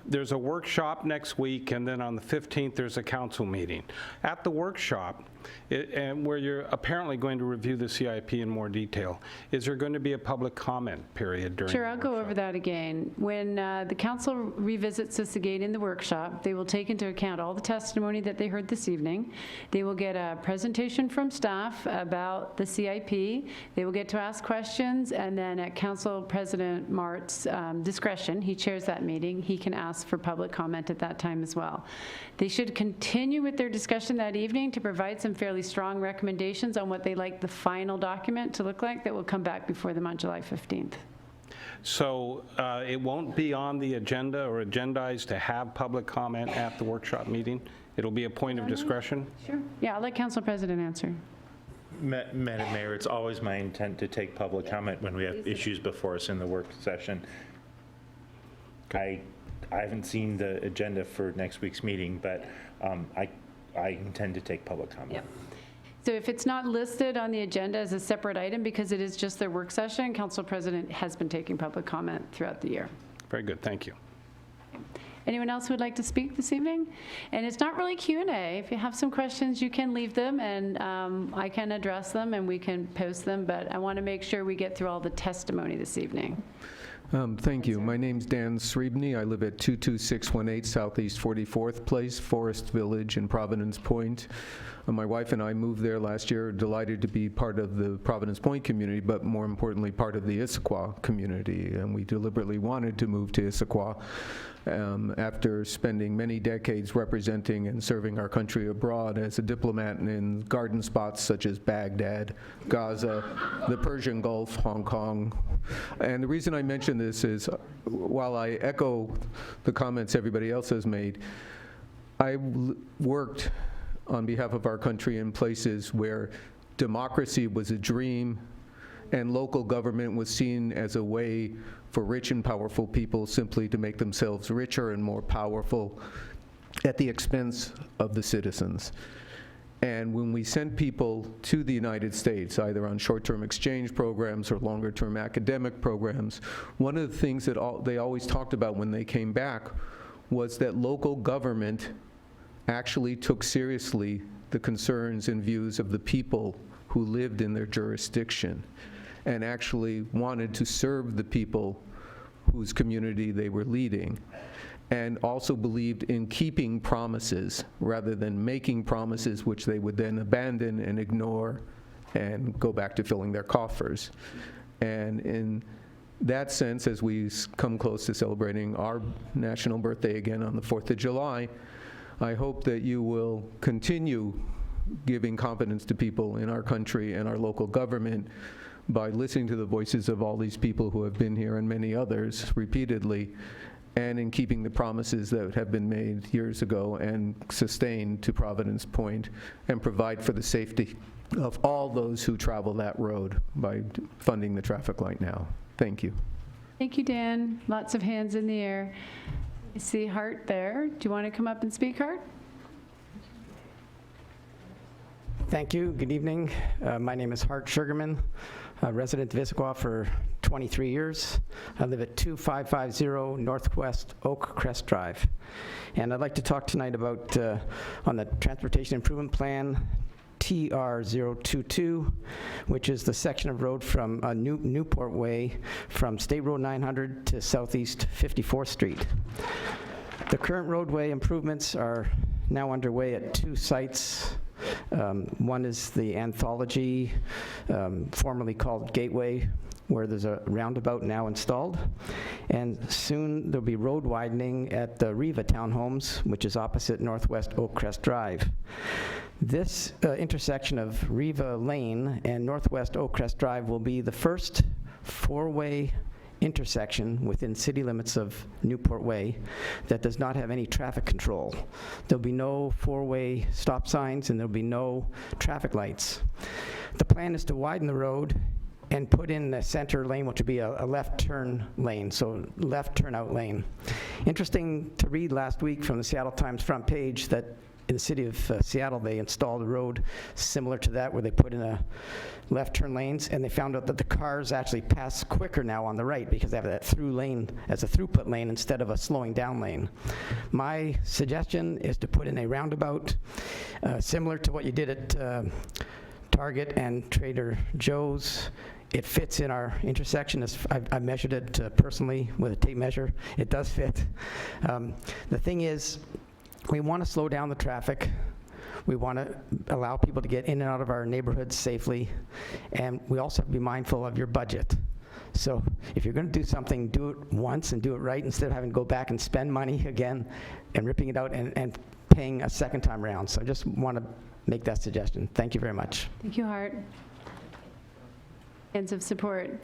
There's a workshop next week, and then on the 15th there's a council meeting. At the workshop, and where you're apparently going to review the CIP in more detail, is there going to be a public comment period during? Sure, I'll go over that again. When the council revisits this again in the workshop, they will take into account all the testimony that they heard this evening. They will get a presentation from staff about the CIP. They will get to ask questions, and then at Council President Mart's discretion, he chairs that meeting, he can ask for public comment at that time as well. They should continue with their discussion that evening to provide some fairly strong recommendations on what they like the final document to look like that will come back before them on July 15th. So it won't be on the agenda or agendized to have public comment at the workshop meeting? It'll be a point of discretion? Sure. Yeah, I'll let Council President answer. Madam Mayor, it's always my intent to take public comment when we have issues before us in the work session. I haven't seen the agenda for next week's meeting, but I intend to take public comment. Yep. So if it's not listed on the agenda as a separate item because it is just their work session, Council President has been taking public comment throughout the year. Very good, thank you. Anyone else who would like to speak this evening? And it's not really Q&A. If you have some questions, you can leave them, and I can address them, and we can post them, but I want to make sure we get through all the testimony this evening. Thank you. My name's Dan Srebny. I live at 22618 Southeast 44th Place, Forest Village in Providence Point. My wife and I moved there last year, delighted to be part of the Providence Point community, but more importantly, part of the Issaquah community. And we deliberately wanted to move to Issaquah after spending many decades representing and serving our country abroad as a diplomat in garden spots such as Baghdad, Gaza, the Persian Gulf, Hong Kong. And the reason I mention this is, while I echo the comments everybody else has made, I worked on behalf of our country in places where democracy was a dream and local government was seen as a way for rich and powerful people simply to make themselves richer and more powerful at the expense of the citizens. And when we sent people to the United States, either on short-term exchange programs or longer-term academic programs, one of the things that they always talked about when they came back was that local government actually took seriously the concerns and views of the people who lived in their jurisdiction and actually wanted to serve the people whose community they were leading, and also believed in keeping promises rather than making promises which they would then abandon and ignore and go back to filling their coffers. And in that sense, as we come close to celebrating our national birthday again on the 4th of July, I hope that you will continue giving confidence to people in our country and our local government by listening to the voices of all these people who have been here and many others repeatedly, and in keeping the promises that have been made years ago and sustained to Providence Point, and provide for the safety of all those who travel that road by funding the traffic light now. Thank you. Thank you, Dan. Lots of hands in the air. I see Hart there. Do you want to come up and speak, Hart? Thank you. Good evening. My name is Hart Sugarman, a resident of Issaquah for 23 years. I live at 2550 Northwest Oak Crest Drive. And I'd like to talk tonight about, on the Transportation Improvement Plan, TR022, which is the section of road from Newport Way from State Road 900 to Southeast 54th Street. The current roadway improvements are now underway at 2 sites. One is the Anthology, formerly called Gateway, where there's a roundabout now installed. And soon there'll be road widening at the Riva Townhomes, which is opposite Northwest Oak Crest Drive. This intersection of Riva Lane and Northwest Oak Crest Drive will be the first 4-way intersection within city limits of Newport Way that does not have any traffic control. There'll be no 4-way stop signs and there'll be no traffic lights. The plan is to widen the road and put in the center lane, which would be a left turn lane, so left turnout lane. Interesting to read last week from the Seattle Times front page that in the city of Seattle, they installed a road similar to that where they put in a left turn lanes, and they found out that the cars actually pass quicker now on the right because they have that through lane as a throughput lane instead of a slowing down lane. My suggestion is to put in a roundabout similar to what you did at Target and Trader Joe's. It fits in our intersection. I measured it personally with a tape measure. It does fit. The thing is, we want to slow down the traffic. We want to allow people to get in and out of our neighborhoods safely. And we also have to be mindful of your budget. So if you're going to do something, do it once and do it right instead of having to go back and spend money again and ripping it out and paying a second time around. So I just want to make that suggestion. Thank you very much. Thank you, Hart. Hands of support.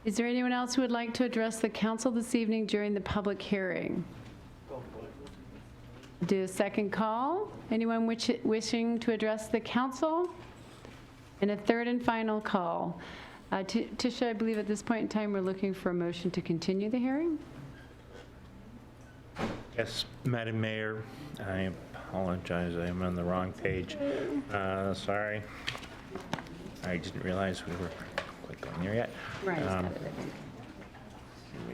Is there anyone else who would like to address the council this evening during the public hearing? Do a second call. Anyone wishing to address the council? And a third and final call. Tisha, I believe at this point in time we're looking for a motion to continue the hearing. Yes, Madam Mayor, I apologize, I am on the wrong page. Sorry. I didn't realize we were quite going there yet. Right. Let me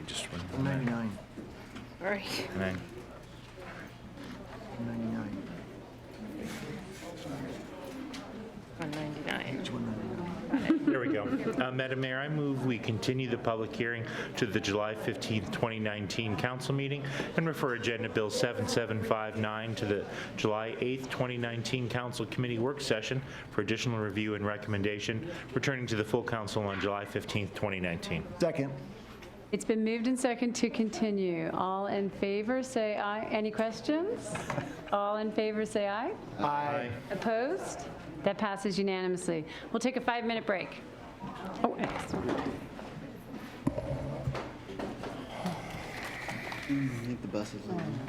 just 99. Sorry. There we go. Madam Mayor, I move we continue the public hearing to the July 15th, 2019 council meeting and refer Agenda Bill 7759 to the July 8th, 2019 council committee work session for additional review and recommendation, returning to the full council on July 15th, 2019. Second. It's been moved and second to continue. All in favor, say aye. Any questions? All in favor, say aye. Aye. Opposed? That passes unanimously. We'll take a 5-minute break. Oh, excellent. I think the bus is leaving.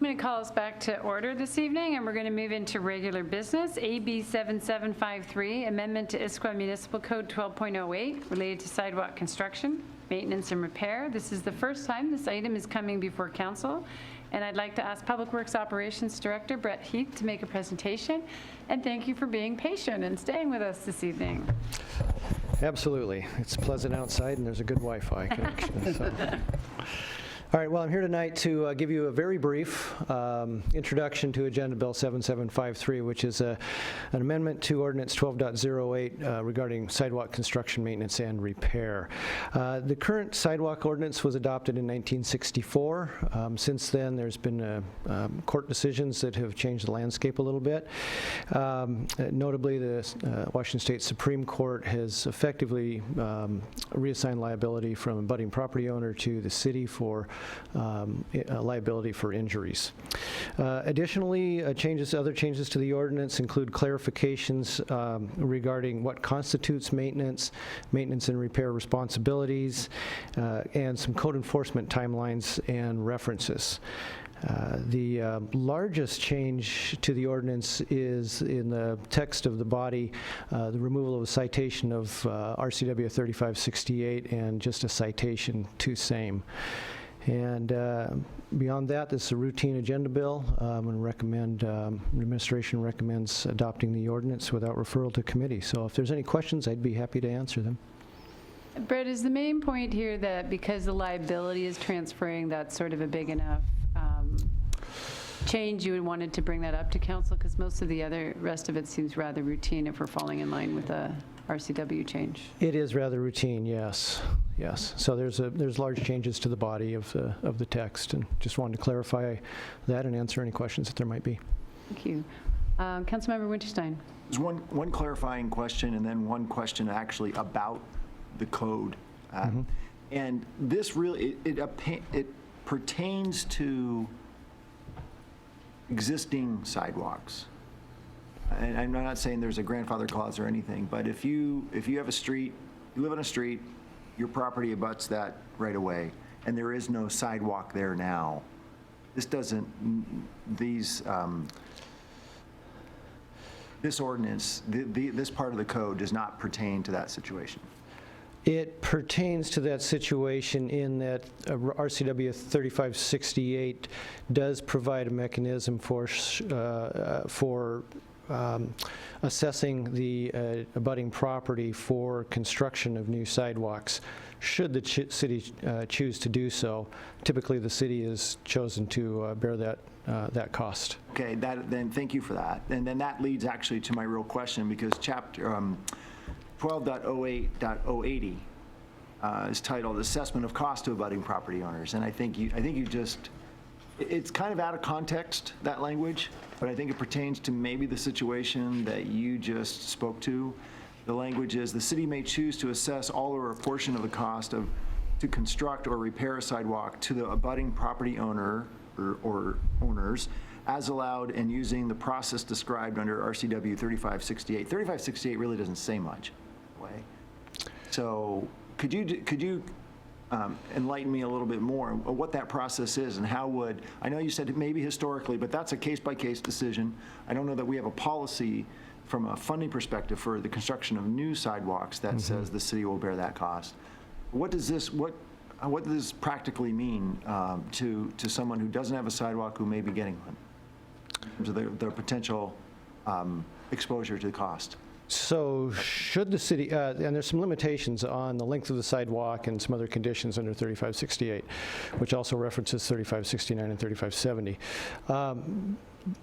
I'm going to call us back to order this evening, and we're going to move into regular business. AB 7753, Amendment to Issaquah Municipal Code 12.08, related to sidewalk construction, maintenance, and repair. This is the first time this item is coming before council, and I'd like to ask Public Works Operations Director Brett Heath to make a presentation. And thank you for being patient and staying with us this evening. Absolutely. It's pleasant outside, and there's a good Wi-Fi connection. So. All right, well, I'm here tonight to give you a very brief introduction to Agenda Bill 7753, which is an amendment to Ordinance 12.08 regarding sidewalk construction, maintenance, and repair. The current sidewalk ordinance was adopted in 1964. Since then, there's been court decisions that have changed the landscape a little bit. Notably, the Washington State Supreme Court has effectively reassigned liability from a budding property owner to the city for liability for injuries. Additionally, other changes to the ordinance include clarifications regarding what constitutes maintenance and repair responsibilities, and some code enforcement timelines and references. The largest change to the ordinance is in the text of the body, the removal of a citation of RCW 3568 and just a citation to same. And beyond that, this is a routine agenda bill. The administration recommends adopting the ordinance without referral to committee. So if there's any questions, I'd be happy to answer them. Brett, is the main point here that because the liability is transferring, that's sort of a big enough change you wanted to bring that up to council? Because most of the rest of it seems rather routine if we're falling in line with a RCW change. It is rather routine, yes. So there's large changes to the body of the text, and just wanted to clarify that and answer any questions that there might be. Thank you. Councilmember Winterstein. There's one clarifying question and then one question actually about the code. And this really, it pertains to existing sidewalks. And I'm not saying there's a grandfather clause or anything, but if you have a street, you live on a street, your property abuts that right away, and there is no sidewalk there now, this ordinance, this part of the code does not pertain to that situation. It pertains to that situation in that RCW 3568 does provide a mechanism for assessing the abutting property for construction of new sidewalks. Should the city choose to do so, typically the city is chosen to bear that cost. Okay, then thank you for that. And then that leads actually to my real question, because chapter 12.08.080 is titled Assessment of Cost to Abutting Property Owners. And I think you just, it's kind of out of context, that language, but I think it pertains to maybe the situation that you just spoke to. The language is, the city may choose to assess all or a portion of the cost to construct or repair a sidewalk to the abutting property owner or owners as allowed and using the process described under RCW 3568. 3568 really doesn't say much. So could you enlighten me a little bit more of what that process is and how would, I know you said maybe historically, but that's a case-by-case decision. I don't know that we have a policy from a funding perspective for the construction of new sidewalks that says the city will bear that cost. What does this practically mean to someone who doesn't have a sidewalk who may be getting one, in terms of their potential exposure to the cost? So should the city, and there's some limitations on the length of the sidewalk and some other conditions under 3568, which also references 3569 and 3570.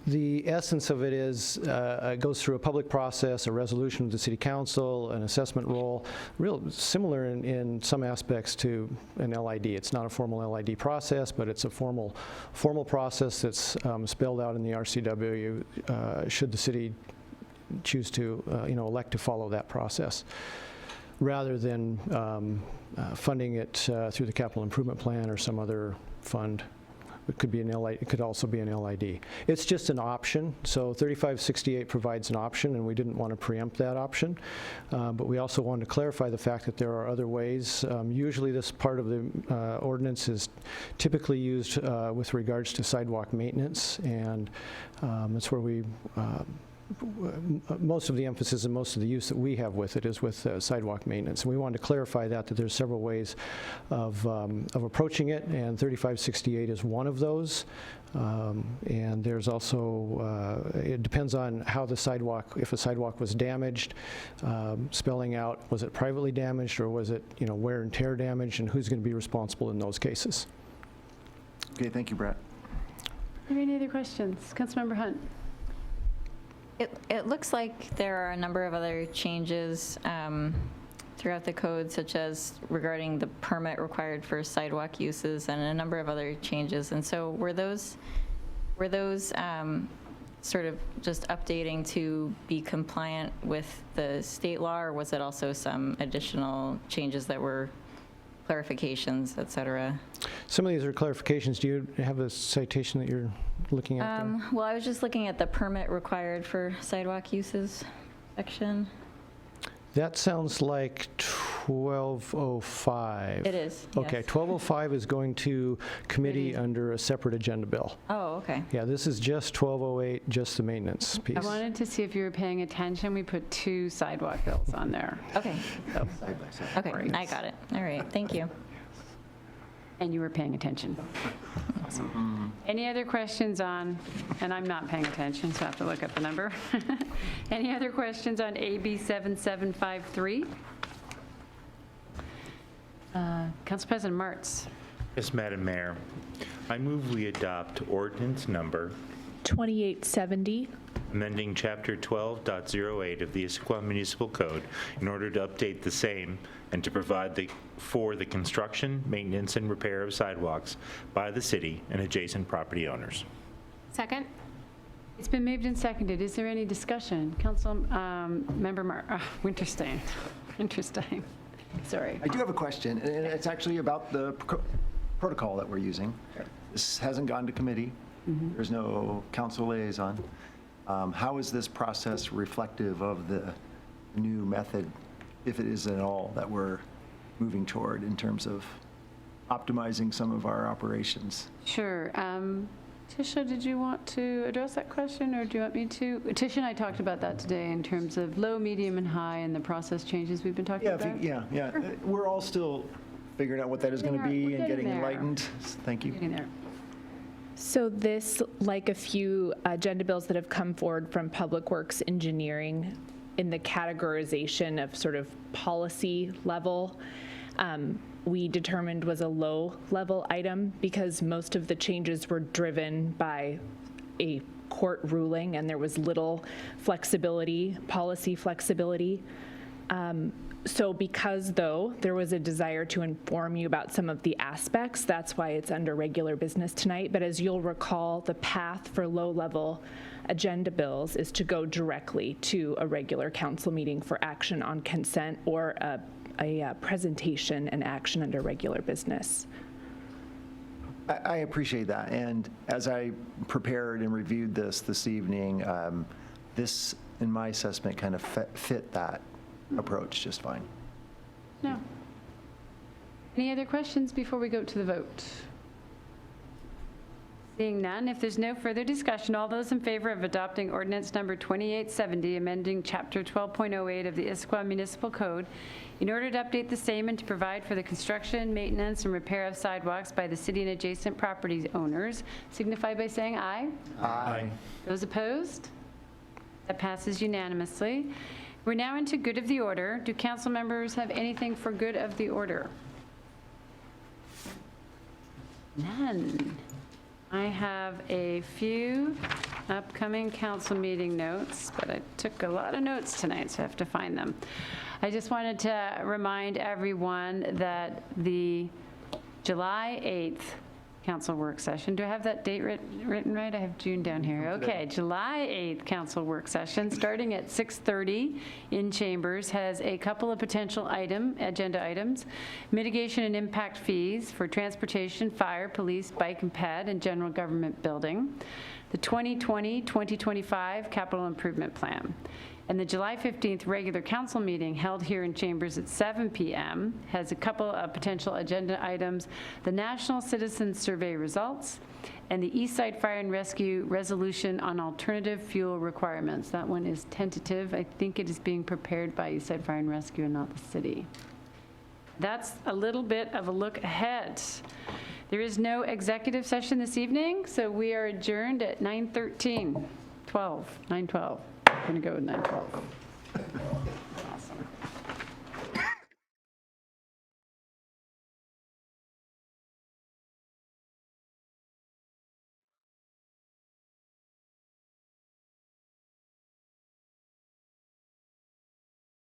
The essence of it is, it goes through a public process, a resolution of the city council, an assessment role, real similar in some aspects to an LID. It's not a formal LID process, but it's a formal process that's spelled out in the RCW should the city choose to elect to follow that process, rather than funding it through the capital improvement plan or some other fund It could be an LID, it could also be an LID. It's just an option, so 3568 provides an option, and we didn't want to preempt that option. But we also wanted to clarify the fact that there are other ways. Usually this part of the ordinance is typically used with regards to sidewalk maintenance, and that's where we most of the emphasis and most of the use that we have with it is with sidewalk maintenance. And we wanted to clarify that there's several ways of approaching it, and 3568 is one of those. And there's also, it depends on how the sidewalk, if a sidewalk was damaged, spelling out, was it privately damaged or was it, wear and tear damage, and who's going to be responsible in those cases. Okay, thank you, Brett. Are there any other questions? Councilmember Hunt. It looks like there are a number of other changes throughout the code, such as regarding the permit required for sidewalk uses and a number of other changes. And so were those sort of just updating to be compliant with the state law, or was it also some additional changes that were clarifications, et cetera? Some of these are clarifications. Do you have a citation that you're looking at there? Well, I was just looking at the permit required for sidewalk uses section. That sounds like 1205. It is, Okay, yes. 1205 is going to committee under a separate agenda bill. Oh, okay. Yeah, this is just 1208, just the maintenance piece. I wanted to see if you were paying attention. We put 2 sidewalk bills on there. Okay. So, Okay, I got it. All right, thank you. and you were paying attention. Awesome. Any other questions on, and I'm not paying attention, so I have to look up the number. Any other questions on AB 7753? Council President Martz. Yes, Madam Mayor. I move we adopt ordinance number 2870. amending Chapter 12.08 of the Issaquah Municipal Code in order to update the same and to provide for the construction, maintenance, and repair of sidewalks by the city and adjacent property owners. Second. It's been moved and seconded. Is there any discussion? Council Member Winterstein. Winterstein. Sorry. I do have a question, and it's actually about the protocol that we're using. This hasn't gone to committee. There's no council liaison. How is this process reflective of the new method, if it is at all, that we're moving toward in terms of optimizing some of our operations? Sure. Tisha, did you want to address that question, or do you want me to? Tisha and I talked about that today in terms of low, medium, and high, and the process changes we've been talking about. Yeah. We're all still figuring out what that is going to be and getting there. enlightened. Thank you. Getting there. So this, like a few agenda bills that have come forward from Public Works Engineering in the categorization of sort of policy level, we determined was a low level item because most of the changes were driven by a court ruling and there was little flexibility, policy flexibility. So because, though, there was a desire to inform you about some of the aspects, that's why it's under regular business tonight. But as you'll recall, the path for low-level agenda bills is to go directly to a regular council meeting for action on consent or a presentation and action under regular business. I appreciate that. And as I prepared and reviewed this evening, this, in my assessment, kind of fit that approach just fine. No. Any other questions before we go to the vote? Seeing none, if there's no further discussion, all those in favor of adopting ordinance number 2870, amending Chapter 12.08 of the Issaquah Municipal Code in order to update the same and to provide for the construction, maintenance, and repair of sidewalks by the city and adjacent property owners, signify by saying aye. Aye. Those opposed? That passes unanimously. We're now into good of the order. Do council members have anything for good of the order? None. I have a few upcoming council meeting notes, but I took a lot of notes tonight, so I have to find them. I just wanted to remind everyone that the July 8th council work session. Do I have that date written right? I have June down here. Okay, July 8th council work session, starting at 6:30 in chambers, has a couple of potential agenda items: mitigation and impact fees for transportation, fire, police, bike and ped, and general government building, the 2020-2025 capital improvement plan. And the July 15th regular council meeting, held here in chambers at 7 p.m., has a couple of potential agenda items: the National Citizen Survey results and the East Side Fire and Rescue resolution on alternative fuel requirements. That one is tentative. I think it is being prepared by East Side Fire and Rescue and not the city. That's a little bit of a look ahead. There is no executive session this evening, so we are adjourned at 9:12. I'm going to go with 9:12.